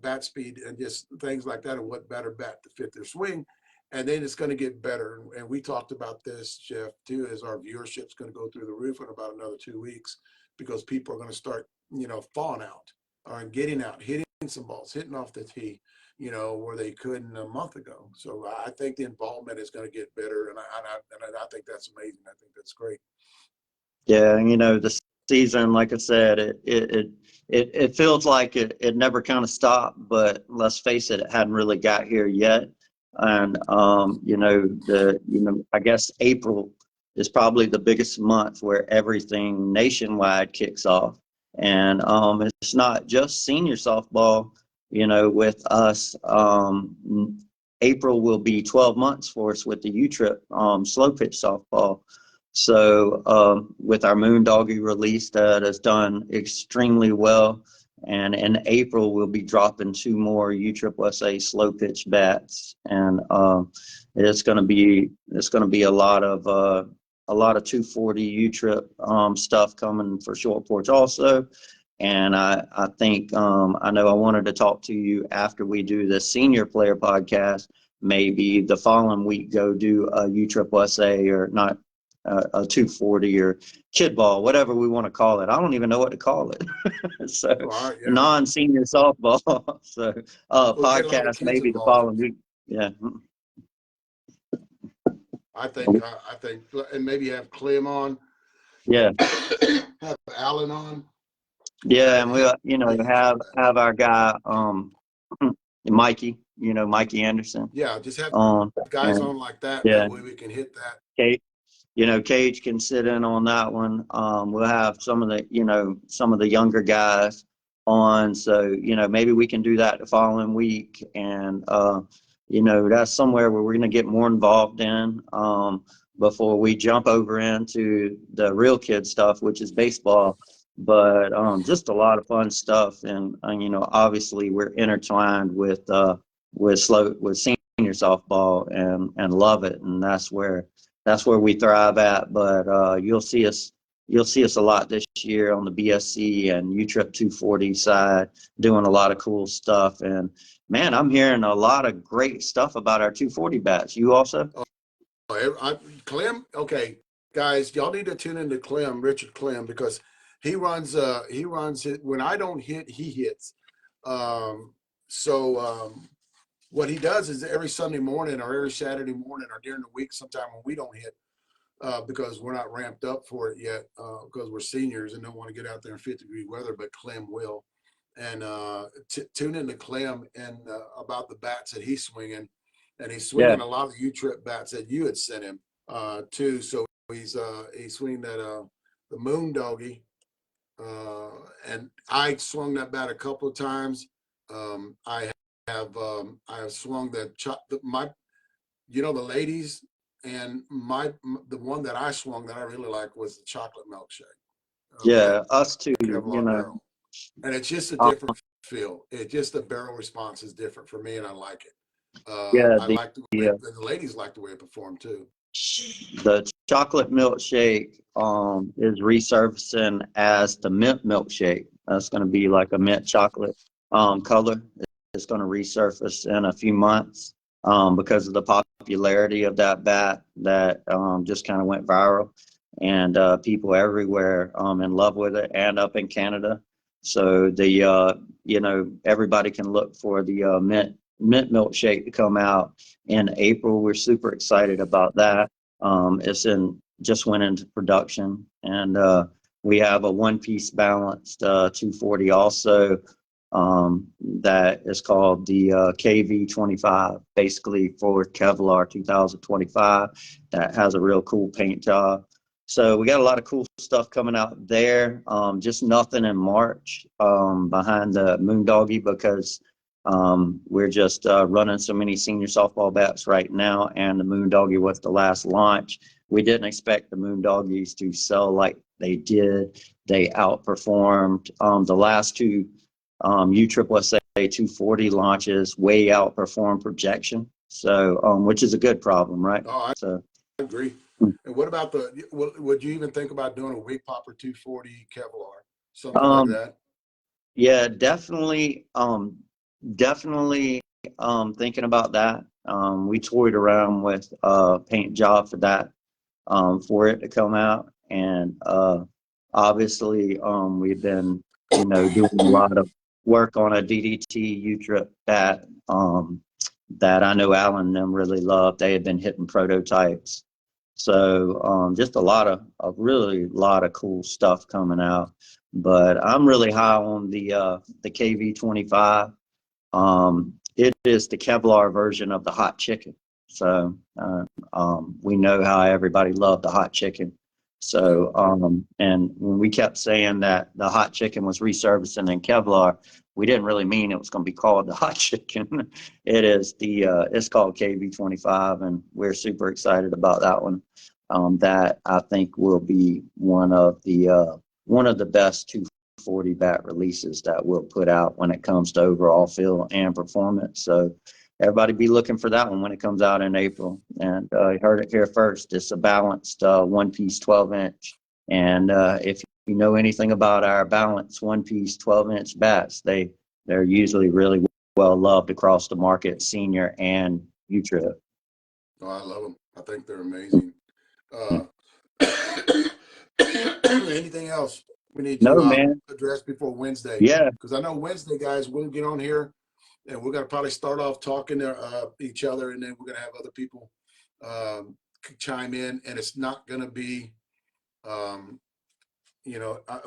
bat speed and just things like that, and what better bat to fit their swing. And then it's going to get better. And we talked about this, Jeff, too, as our viewership's going to go through the roof in about another 2 weeks, because people are going to start, you know, thawing out or getting out, hitting some balls, hitting off the tee, you know, where they couldn't a month ago. So I think the involvement is going to get better. And I think that's amazing. I think that's great. Yeah, you know, the season, like I said, it feels like it never kind of stopped, but let's face it, it hadn't really got here yet. And you know, I guess April is probably the biggest month where everything nationwide kicks off. And it's not just senior softball, you know, with us. April will be 12 months for us with the U-Trip slow pitch softball. So with our Moondoggy release that has done extremely well, And in April, we'll be dropping 2 more USSSA slow pitch bats, and it's going to be a lot of 240 U-trip stuff coming for Short Porch also. And I think I know I wanted to talk to you after we do the senior player podcast. Maybe the following week go do a USSSA, or not a 240 or kid ball, whatever we want to call it. I don't even know what to call it. So All right, yeah. non-senior softball. So We'll get a lot of podcast kids maybe the involved. following week. Yeah. I think, and maybe have Clem on, Yeah. have Alan on. Yeah, and we'll, Mikey, have our guy Mikey, Mikey Anderson yeah, just have on. guys And on like that. yeah, That way we can hit that. Kate, Cage can sit in on that one. We'll have some of the younger guys on. So, maybe we can do that the following week. And, that's somewhere where we're going to get more involved in before we jump over into the real kid stuff, which is baseball. But just a lot of fun stuff. And, obviously we're intertwined with senior softball and love it. And that's where we thrive at. But you'll see us a lot this year on the BSC and U-Trip 240 side, doing a lot of cool stuff. And man, I'm hearing a lot of great stuff about our 240 bats. You also? Clem, okay, guys, y'all need to tune into Clem, Richard Clem, because he runs it. When I don't hit, he hits. What he does is every Sunday morning or every Saturday morning or during the week, sometime when we don't hit, because we're not ramped up for it yet, because we're seniors and don't want to get out there in 50-degree weather, but Clem will. And tune into Clem and about the bats that he's swinging. And he's swinging a lot of U-trip bats that you had sent him too. So he's swinging that the Moon Doggy, and I swung that bat a couple of times. I have swung the the ladies, and the one that I swung that I really liked was the chocolate milkshake. Us too. Kevlar barrel, and it's just a different feel. The barrel response is different for me, and I like it. I like the way the ladies like the way it performed too. The chocolate milkshake is resurfacing as the mint milkshake. That's going to be like a mint chocolate color. It's going to resurface in a few months because of the popularity of that bat that just kind of went viral, and people everywhere in love with it, and up in Canada. So everybody can look for the mint milkshake to come out in April. We're super excited about that. Just went into production, and we have a one-piece balanced 240 also that is called the KV25, basically for Kevlar 2025. That has a real cool paint job. So we got a lot of cool stuff coming out there. Just nothing in March behind the Moon Doggy, because we're just running so many senior softball bats right now, and the Moon Doggy was the last launch. We didn't expect the Moon Doggies to sell like they did. They outperformed the last two USSSA 240 launches, way outperformed projection. So, which is a good problem, right? Oh, I agree. And what about would you even think about doing a Wig Popper 240 Kevlar, something like that? Yeah, definitely. Definitely thinking about that. We toyed around with a paint job for that, for it to come out. And obviously we've been, doing a lot of work on a DDT U-trip bat that I know Alan and them really love. They had been hitting prototypes. So just a really lot of cool stuff coming out. But I'm really high on the KV25. It is the Kevlar version of the hot chicken. So we know how everybody loved the hot chicken. So and when we kept saying that the hot chicken was resurfacing in Kevlar, we didn't really mean it was going to be called the hot chicken. It's called KV25, and we're super excited about that one. That I think will be one of the best 240 bat releases that we'll put out when it comes to overall feel and performance. So everybody be looking for that one when it comes out in April. And you heard it here first. It's a balanced one-piece 12-inch. And if you know anything about our balanced one-piece 12-inch bats, they're usually really well loved across the market, senior and U-Trip. Oh, I love them. I think they're amazing. Anything else we need No, to man. address before Wednesday? Yeah. Because I know Wednesday, guys, we'll get on here and we're going to probably start off talking to each other, and then we're going to have other people chime in, and it's not going to be,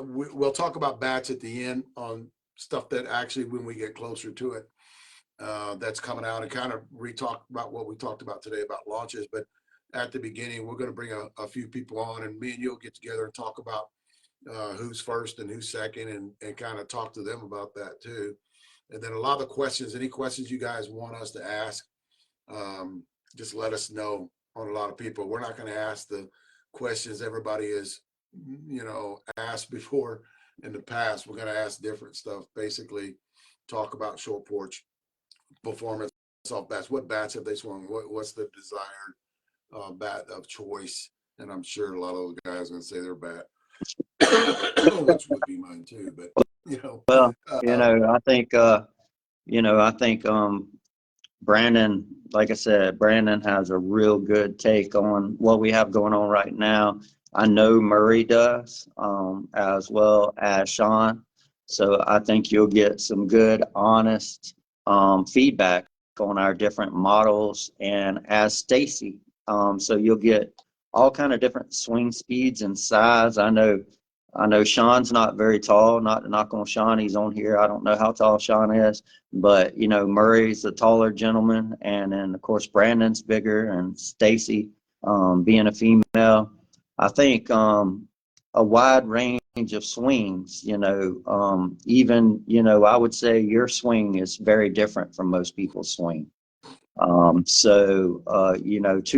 we'll talk about bats at the end on stuff that actually, when we get closer to it, that's coming out, and kind of re-talk about what we talked about today about launches. But at the beginning, we're going to bring a few people on, and me and you'll get together and talk about who's first and who's second, and kind of talk to them about that too. And then a lot of the questions, any questions you guys want us to ask, just let us know on a lot of people. We're not going to ask the questions everybody is, asked before in the past. We're going to ask different stuff, basically talk about short porch performance, soft bats. What bats have they swung? What's the desired bat of choice? And I'm sure a lot of those guys are going to say their bat, which would be mine too. But well, I think Brandon, like I said, Brandon has a real good take on what we have going on right now. I know Murray does, as well as Sean. So I think you'll get some good, honest feedback on our different models, and as Stacy. So you'll get all kind of different swing speeds and size. I know Sean's not very tall, not to knock on Sean. He's on here. I don't know how tall Sean is, but Murray's a taller gentleman. And then of course, Brandon's bigger, and Stacy, being a female, I think, a wide range of swings, even, I would say your swing is very different from most people's swing. To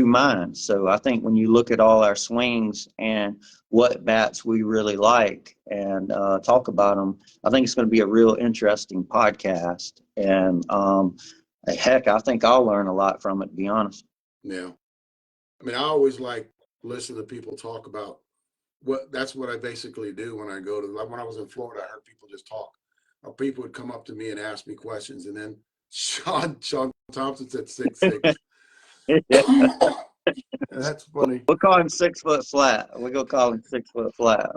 mine. So I think when you look at all our swings and what bats we really like, and talk about them, I think it's going to be a real interesting podcast. And heck, I think I'll learn a lot from it, to be honest. Yeah. I mean, I always like listen to people talk about that's what I basically do when I go to, like when I was in Florida, I heard people just talk. People would come up to me and ask me questions, and then Sean Thompson said 6'6". That's funny. We'll call him 6 foot flat. We're gonna call him 6 foot flat.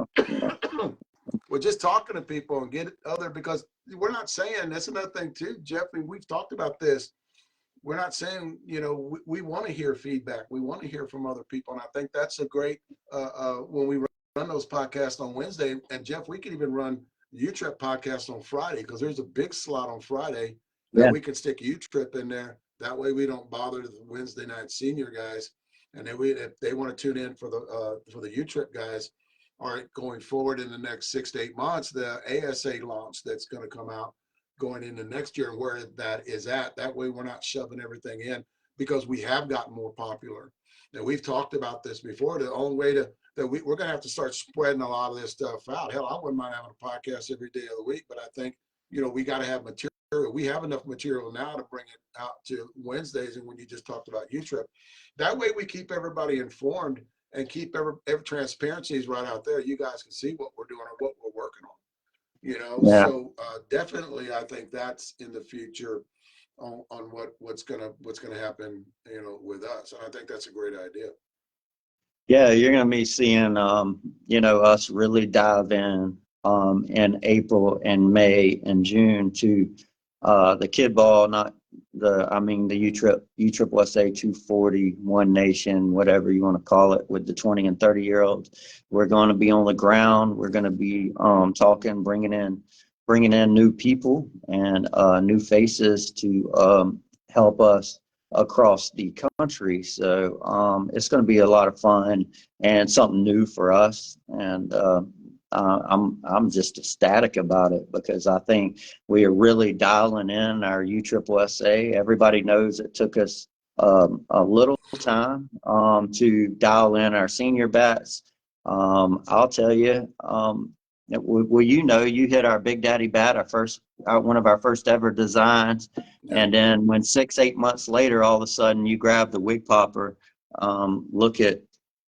We're just talking to people and get other, because we're not saying, that's another thing too, Jeff, and we've talked about this. We're not saying, we want to hear feedback. We want to hear from other people. And I think that's a great, when we run those podcasts on Wednesday, and Jeff, we could even run U-Trip podcast on Friday, because there's a big slot on Friday that we can stick U-Trip in there. That way we don't bother the Wednesday night senior guys. And then if they want to tune in for the U-Trip guys, all right, going forward in the next 6 to 8 months, the ASA launch that's going to come out going into next year, and where that is at. That way we're not shoving everything in, because we have gotten more popular. And we've talked about this before. The only way we're going to have to start spreading a lot of this stuff out. Hell, I wouldn't mind having a podcast every day of the week, but I think, we got to have material. We have enough material now to bring it out to Wednesdays. And when you just talked about U-Trip, that way we keep everybody informed and keep every transparency is right out there. You guys can see what we're doing or what we're working on. So definitely, I think that's in the future on what's gonna happen, with us. And I think that's a great idea. Yeah, you're going to be seeing, us really dive in April and May and June to the kid ball, the U-Trip USA 240, One Nation, whatever you want to call it, with the 20 and 30-year-olds. We're going to be on the ground. We're going to be talking, bringing in new people and new faces to help us across the country. So it's going to be a lot of fun and something new for us. And I'm just ecstatic about it, because I think we are really dialing in our U-Trip-USA. Everybody knows it took us a little time to dial in our senior bats. I'll tell you, Well, you know, you hit our Big Daddy bat, one of our first ever designs. Yeah. And then when 6, 8 months later, all of a sudden you grab the wig popper, look at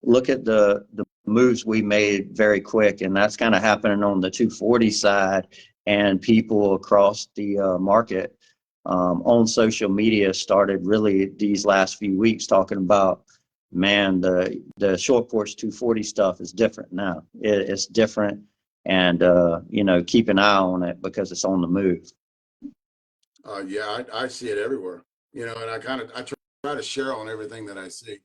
the moves we made very quick. And that's kind of happening on the 240 side, and people across the market on social media started really these last few weeks talking about, man, the short porch 240 stuff is different now. It's different. And, you know, keep an eye on it because it's on the move. Yeah, I see it everywhere, you know, and I try to share on everything that I see.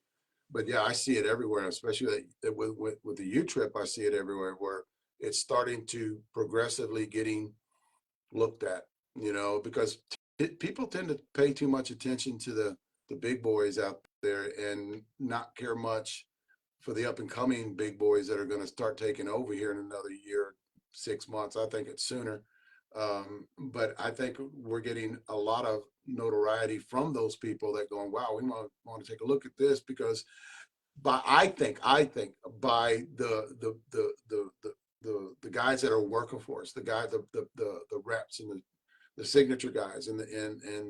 But yeah, I see it everywhere, especially with the U-Trip. I see it everywhere where it's starting to progressively getting looked at, you know, because people tend to pay too much attention to the big boys out there and not care much for the up and coming big boys that are going to start taking over here in another year, 6 months. I think it's sooner. But I think we're getting a lot of notoriety from those people that going, wow, we want to take a look at this, because I think by the guys that are working for us, the reps and the signature guys and the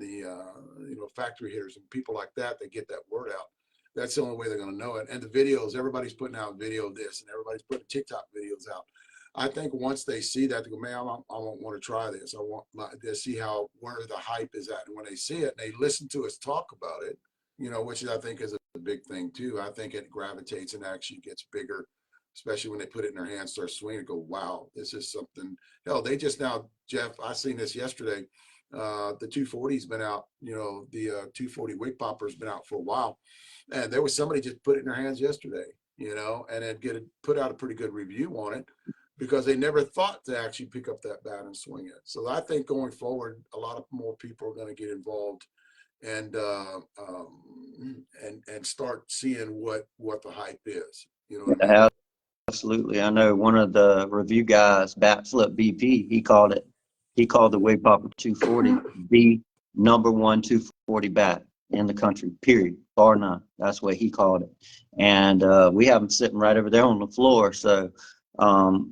you know, factory hitters and people like that get that word out. That's the only way they're going to know it. And the videos, everybody's putting out video of this, and everybody's putting TikTok videos out. I think once they see that, they go, man, I want to try this. I want to see where the hype is at. And when they see it and they listen to us talk about it, you know, which I think is a big thing too. I think it gravitates and actually gets bigger, especially when they put it in their hands, start swinging, and go, wow, this is something. Hell, they just now, Jeff, I seen this yesterday. The 240's been out, you know, the 240 wig popper's been out for a while. And there was somebody just put it in their hands yesterday, you know, and then put out a pretty good review on it, because they never thought to actually pick up that bat and swing it. So I think going forward, a lot of more people are going to get involved and start seeing what the hype is. You know what I mean? Absolutely. I know one of the review guys, Batflip BP, he called the wig popper 240 the #1 240 bat in the country, period, bar none. That's what he called it. And we have him sitting right over there on the floor. So,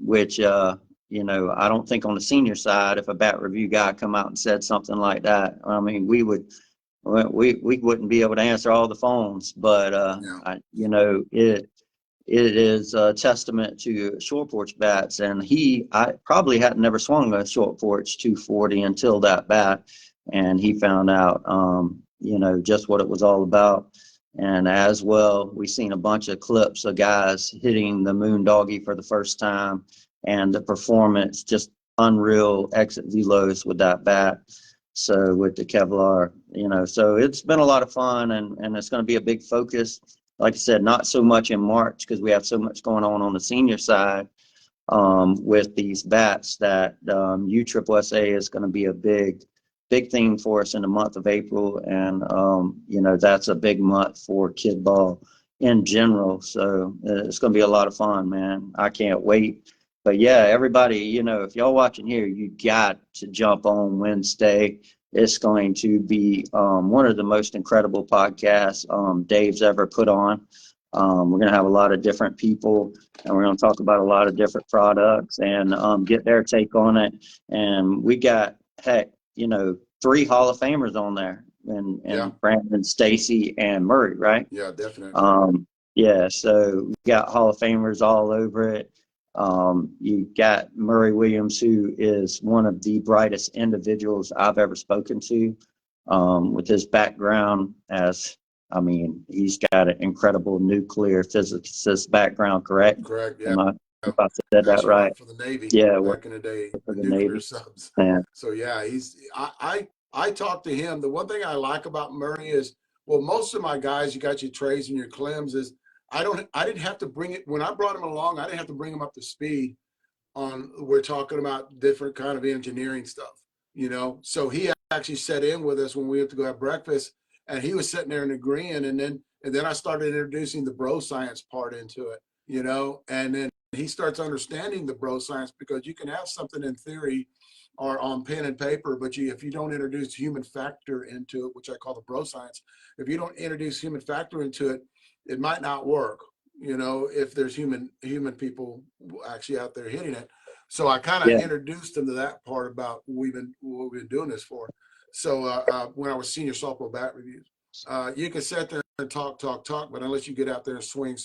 which, you know, I don't think on the senior side, if a bat review guy come out and said something like that, I mean, we wouldn't be able to answer all the phones. But, Yeah. you know, it is a testament to short porch bats. And I probably had never swung a short porch 240 until that bat. And he found out, you know, just what it was all about. And as well, we seen a bunch of clips of guys hitting the moon doggy for the first time, and the performance just unreal exit velos with that bat. So with the Kevlar, you know, so it's been a lot of fun, and it's going to be a big focus. Like I said, not so much in March because we have so much going on the senior side with these bats, that U.S.A. is going to be a big thing for us in the month of April. And, you know, that's a big month for kid ball in general. So it's going to be a lot of fun, man. I can't wait. But yeah, everybody, you know, if y'all watching here, you got to jump on Wednesday. It's going to be one of the most incredible podcasts Dave's ever put on. We're going to have a lot of different people, and we're going to talk about a lot of different products and get their take on it. And we got, heck, you know, 3 Hall of Famers on there, and Yeah. Brandon, Stacy, and Murray, right? Yeah, definitely. Yeah, so we got Hall of Famers all over it. You got Murray Williams, who is one of the brightest individuals I've ever spoken to, with his background I mean, he's got an incredible nuclear physicist background, correct? Correct. Yeah. If I said that right? Astronaut for the Navy. Yeah, Back in the day, for the the nuclear Navy. subs. Yeah. So yeah, I talked to him. The one thing I like about Murray is, well, most of my guys, you got your trays and your clims, is I didn't have to bring it when I brought him along. I didn't have to bring him up to speed on. We're talking about different kind of engineering stuff, you know. So he actually sat in with us when we went to go have breakfast, and he was sitting there and agreeing. And then I started introducing the bro science part into it, you know, and then he starts understanding the bro science, because you can have something in theory or on pen and paper, but if you don't introduce human factor into it, which I call the bro science, if you don't introduce human factor into it, it might not work, you know, if there's human people actually out there hitting it. So I kind of Yeah. introduced him to that part about what we've been doing this for. So when I was senior softball bat reviews, you can sit there and talk, but unless you get out there and swing,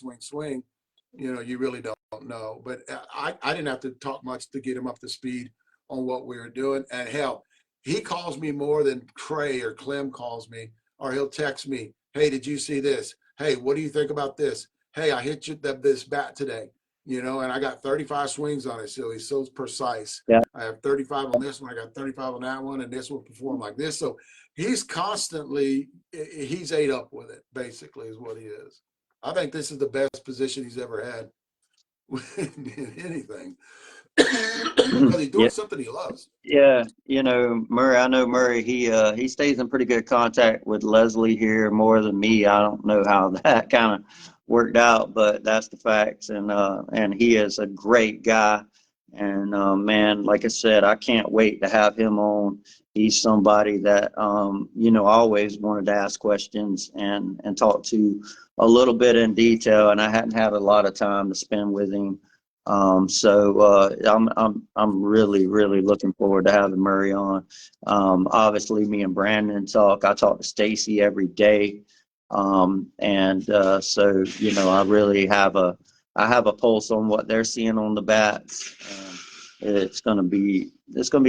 you really don't know. But I didn't have to talk much to get him up to speed on what we were doing. And hell, he calls me more than Trey or Clem calls me, or he'll text me, hey, did you see this? Hey, what do you think about this? Hey, I hit you this bat today, and I got 35 swings on it. So he's so precise. Yeah. I have 35 on this one. I got 35 on that one. And this one performed like this. So he's ate up with it, basically, is what he is. I think this is the best position he's ever had in anything because he's doing Yeah. something he loves. Yeah, Murray, I know Murray, he stays in pretty good contact with Leslie here more than me. I don't know how that kind of worked out, but that's the facts. And he is a great guy. And man, like I said, I can't wait to have him on. He's somebody that I always wanted to ask questions and talk to a little bit in detail, and I hadn't had a lot of time to spend with him. I'm really, really looking forward to having Murray on. Obviously me and Brandon talk. I talk to Stacy every day. I really have a pulse on what they're seeing on the bats. And it's gonna be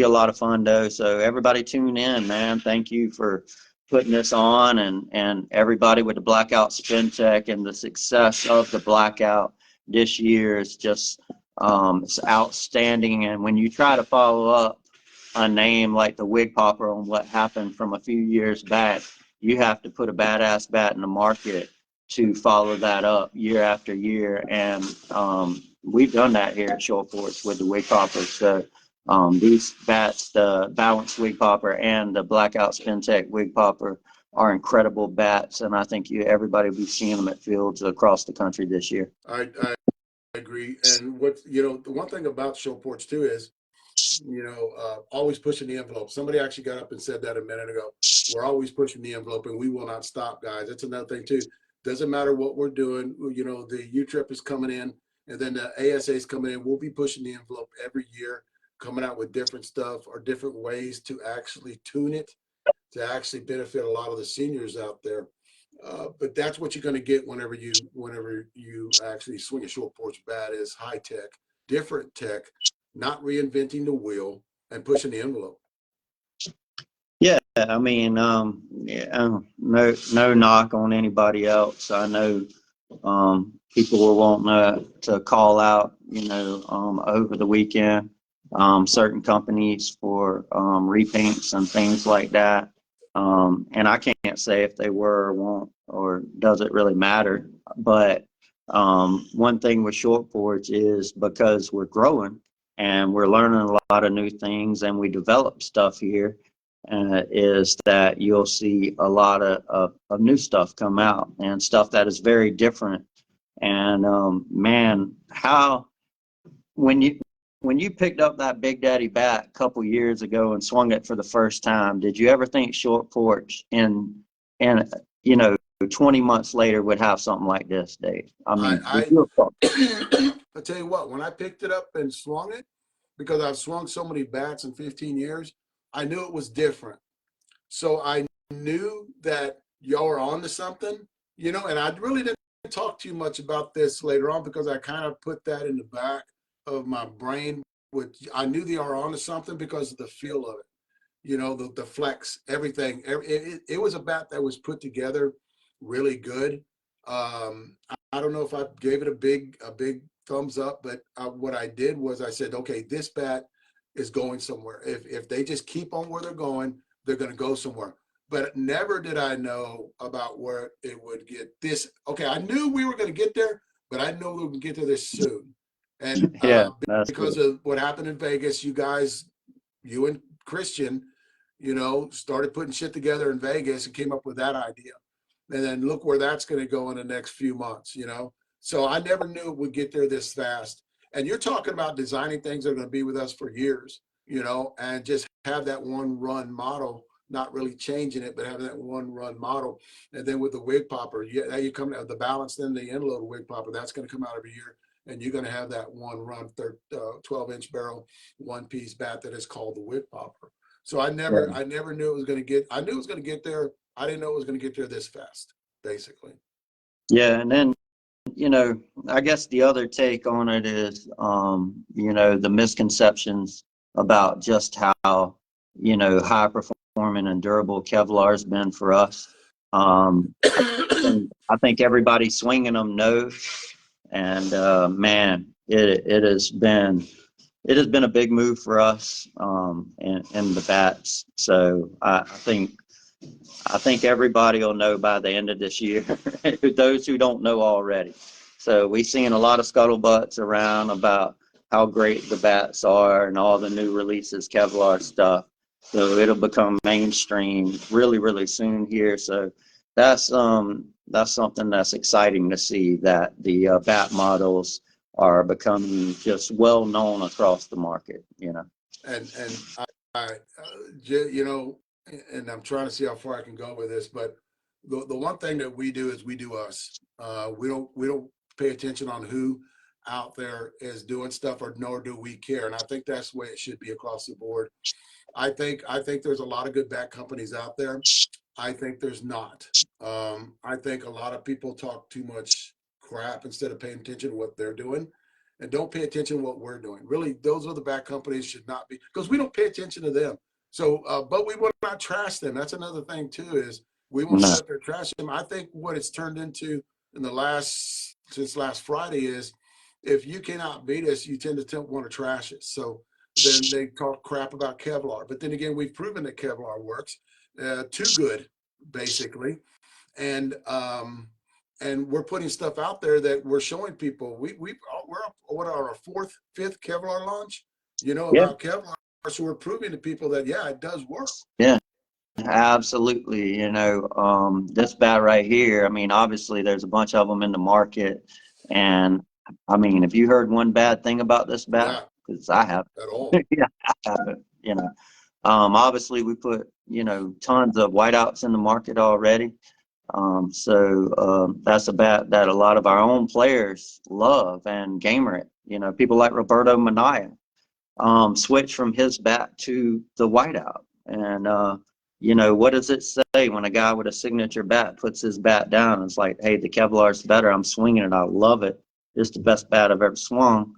a lot of fun though. So everybody tune in, man. Thank you for putting this on, and everybody with the Blackout Spin Tech and the success of the Blackout this year is just it's outstanding. And when you try to follow up a name like the Wig Popper on what happened from a few years back, you have to put a badass bat in the market to follow that up year after year. And we've done that here at Short Porch with the Wig Popper. So these bats, the Balanced Wig Popper and the Blackout Spin Tech Wig Popper, are incredible bats, and I think everybody will be seeing them at fields across the country this year. I agree. And the one thing about Show Porch too is, always pushing the envelope. Somebody actually got up and said that a minute ago. We're always pushing the envelope, and we will not stop, guys. That's another thing too. Doesn't matter what we're doing. The U-Trip is coming in, and then the ASA is coming in. We'll be pushing the envelope every year, coming out with different stuff or different ways to actually tune it, to actually benefit a lot of the seniors out there. But that's what you're going to get whenever you actually swing a Short Porch bat, is high tech, different tech, not reinventing the wheel and pushing the envelope. Yeah, I mean, no knock on anybody else. I know people were wanting to call out, over the weekend, certain companies for repaints and things like that. And I can't say if they were or won't, or does it really matter. But one thing with Short Porch is, because we're growing and we're learning a lot of new things and we develop stuff here, is that you'll see a lot of new stuff come out, and stuff that is very different. And man, when you picked up that Big Daddy bat a couple years ago and swung it for the first time, did you ever think Short Porch and 20 months later would have something like this, Dave? I mean, I'll tell you what, when I picked it up and swung it, because I've swung so many bats in 15 years, I knew it was different. So I knew that y'all were on to something, and I really didn't talk too much about this later on, because I kind of put that in the back of my brain. I knew they are on to something because of the feel of it, the flex, everything. It was a bat that was put together really good. I don't know if I gave it a big thumbs up, but what I did was I said, okay, this bat is going somewhere. If they just keep on where they're going, they're going to go somewhere. But never did I know about where it would get this. Okay, I knew we were going to get there, but I know we would get there this soon. And yeah, because of what happened in Vegas, you and Christian, started putting shit together in Vegas and came up with that idea. And then look where that's going to go in the next few months, So I never knew it would get there this fast. And you're talking about designing things that are going to be with us for years, and just have that one run model, not really changing it, but having that one run model. And then with the Wig Popper, now you come out the balance, then the end load Wig Popper, that's going to come out every year. and you're going to have that one run 12-inch barrel, one-piece bat that is called the Wick Popper. So I never knew it was going to get. I knew it was going to get there. I didn't know it was going to get there this fast, basically. Yeah, and then, you know, I guess the other take on it is, you know, the misconceptions about just how, you know, high performing and durable Kevlar has been for us. I think everybody swinging them knows, and man, it has been a big move for us in the bats. So I think everybody will know by the end of this year, those who don't know already. So we've seen a lot of scuttlebutts around about how great the bats are and all the new releases, Kevlar stuff. So it'll become mainstream really, really soon here. So that's something that's exciting to see, that the bat models are becoming just well known across the market, you know. And you know, and I'm trying to see how far I can go with this, but the one thing that we do is we do us. We don't pay attention on who out there is doing stuff, or nor do we care. And I think that's the way it should be across the board. I think there's a lot of good bat companies out there. I think there's not. I think a lot of people talk too much crap instead of paying attention to what they're doing, and don't pay attention to what we're doing. Really, those are the bat companies should not be, because we don't pay attention to them. So, but we will not trash them. That's another thing too, is we won't No. sit up there trash them. I think what it's turned into in since last Friday is, if you cannot beat us, you tend to want to trash us. So then they talk crap about Kevlar. But then again, we've proven that Kevlar works. Too good, basically, and we're putting stuff out there that we're showing people. We're what our fifth Kevlar launch, you know, Yeah. about Kevlar. So we're proving to people that yeah, it does work. Yeah. Absolutely. You know, this bat right here, I mean, obviously there's a bunch of them in the market. And I mean, if you heard one bad thing about this bat, because I have, At all. yeah, I haven't, you know, obviously we put, you know, tons of whiteouts in the market already. So that's a bat that a lot of our own players love and gamer it. You know, people like Roberto Minaya switch from his bat to the whiteout. And, you know, what does it say when a guy with a signature bat puts his bat down? It's like, hey, the Kevlar's better. I'm swinging it. I love it. It's the best bat I've ever swung.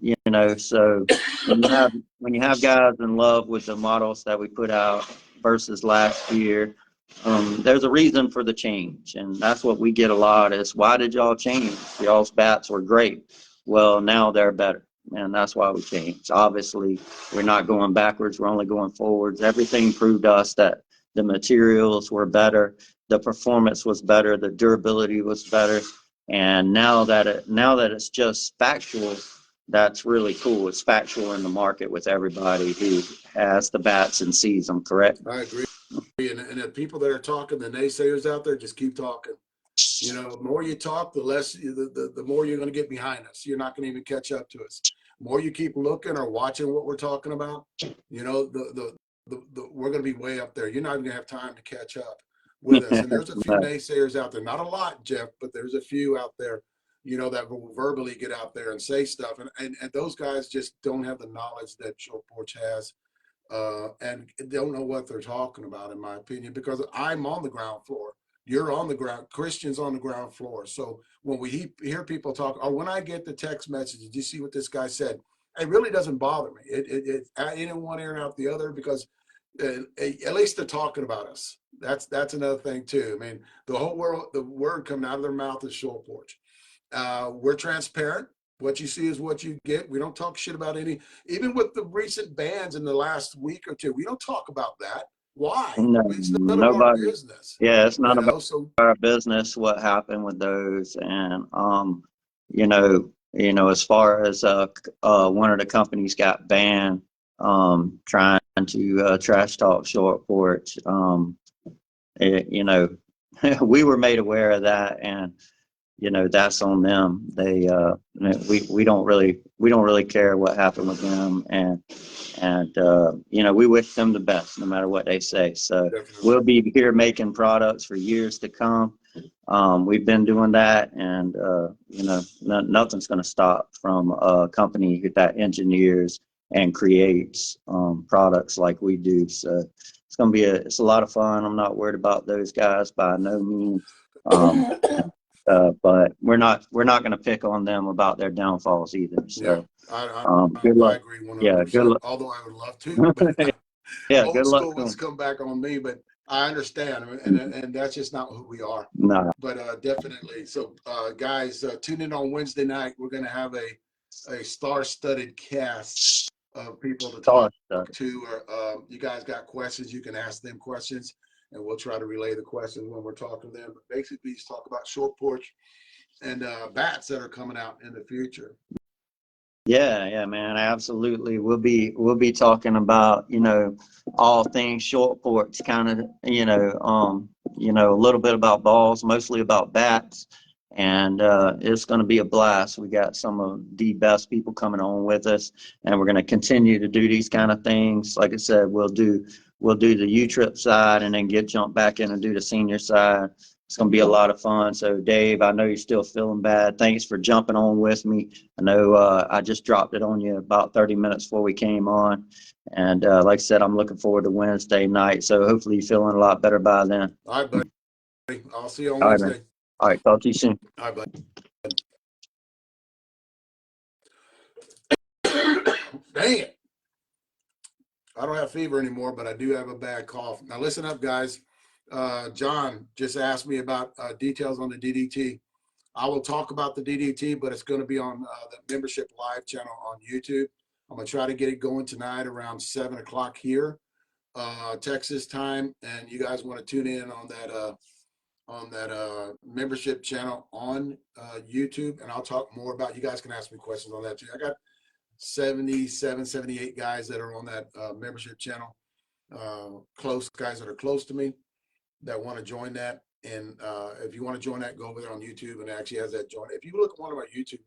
You know, so when you have guys in love with the models that we put out versus last year, there's a reason for the change. And that's what we get a lot is, why did y'all change? Y'all's bats were great. Well, now they're better. And that's why we changed. Obviously, we're not going backwards. We're only going forwards. Everything proved to us that the materials were better, the performance was better, the durability was better. And now that it's just factual, that's really cool. It's factual in the market with everybody who has the bats and sees them, correct? I agree. And the people that are talking, the naysayers out there, just keep talking. You know, the more you talk, the less, the more you're going to get behind us. You're not going to even catch up to us. The more you keep looking or watching what we're talking about, you know, we're going to be way up there. You're not even going to have time to catch up with us. And there's a few naysayers out there, not a lot, Jeff, but there's a few out there, you know, that will verbally get out there and say stuff. And those guys just don't have the knowledge that Short Porch has, and don't know what they're talking about, in my opinion, because I'm on the ground floor. You're on the ground. Christian's on the ground floor. So when we hear people talk, or when I get the text message, did you see what this guy said? It really doesn't bother me. It in one ear and out the other, because at least they're talking about us. That's another thing too. I mean, the whole world, the word coming out of their mouth is Short Porch. We're transparent. What you see is what you get. We don't talk shit about any, even with the recent bans in the last week or two. We don't talk about that. Why? No, It's none of our nobody. business. Yeah, it's not about So our business what happened with those. And you know, as far as one of the companies got banned trying to trash talk Short Porch, you know, we were made aware of that, and you know, that's on them. They, we don't really care what happened with them. And you know, we wish them the best no matter what they say. So Definitely. we'll be here making products for years to come. We've been doing that, and you know, nothing's going to stop from a company that engineers and creates products like we do. So it's going to be it's a lot of fun. I'm not worried about those guys by no means. But we're not going to pick on them about their downfalls either. So good I luck. agree Yeah, 100%. good luck. Although I would love to, but Yeah, old good luck school to wants them. to come back on me, but I understand, and that's just not who we are. No. But definitely. So guys, tune in on Wednesday night. We're going to have a star-studded cast of people to talk to. Or you guys got questions, you can ask them questions, and we'll try to relay the questions when we're talking to them. But basically, just talk about short porch and bats that are coming out in the future. Yeah, man, absolutely. We'll be talking about, you know, all things short porch, kind of, you know, a little bit about balls, mostly about bats, and it's going to be a blast. We got some of the best people coming on with us, and we're going to continue to do these kind of things. Like I said, we'll do the U-Trip side, and then jump back in and do the senior side. It's going to be a lot of fun. So, Dave, I know you're still feeling bad. Thanks for jumping on with me. I know I just dropped it on you about 30 minutes before we came on. And like I said, I'm looking forward to Wednesday night. So hopefully you're feeling a lot better by then. All right, buddy. I'll see you on All right, Wednesday. man. All right, talk to you soon. All right, buddy. Dang it. I don't have fever anymore, but I do have a bad cough. Now listen up, guys. John just asked me about details on the DDT. I will talk about the DDT, but it's going to be on the membership live channel on YouTube. I'm going to try to get it going tonight around 7 o'clock here, Texas time. And you guys want to tune in on that membership channel on YouTube. And I'll talk more about, you guys can ask me questions on that too. I got 77, 78 guys that are on that membership channel, close guys that are close to me that want to join that. And if you want to join that, go over there on YouTube, and it actually has that join. If you look at one of our YouTube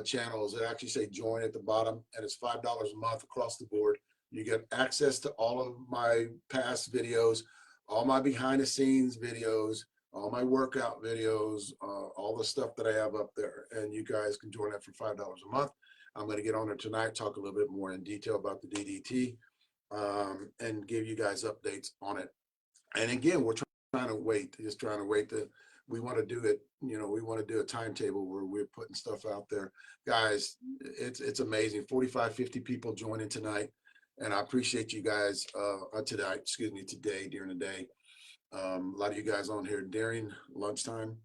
channels, it actually say join at the bottom, and it's $5 a month across the board. You get access to all of my past videos, all my behind the scenes videos, all my workout videos, all the stuff that I have up there. And you guys can join that for $5 a month. I'm going to get on there tonight, talk a little bit more in detail about the DDT, and give you guys updates on it. And again, we're trying to wait. We want to do it, you know, we want to do a timetable where we're putting stuff out there. Guys, it's amazing. 45, 50 people joining tonight. And I appreciate you guys today during the day. A lot of you guys on here during lunchtime,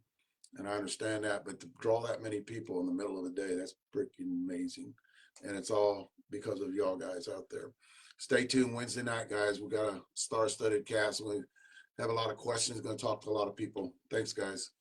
and I understand that, but to draw that many people in the middle of the day, that's freaking amazing. And it's all because of y'all guys out there. Stay tuned Wednesday night, guys. We got a star-studded cast. We have a lot of questions. Going to talk to a lot of people. Thanks, guys.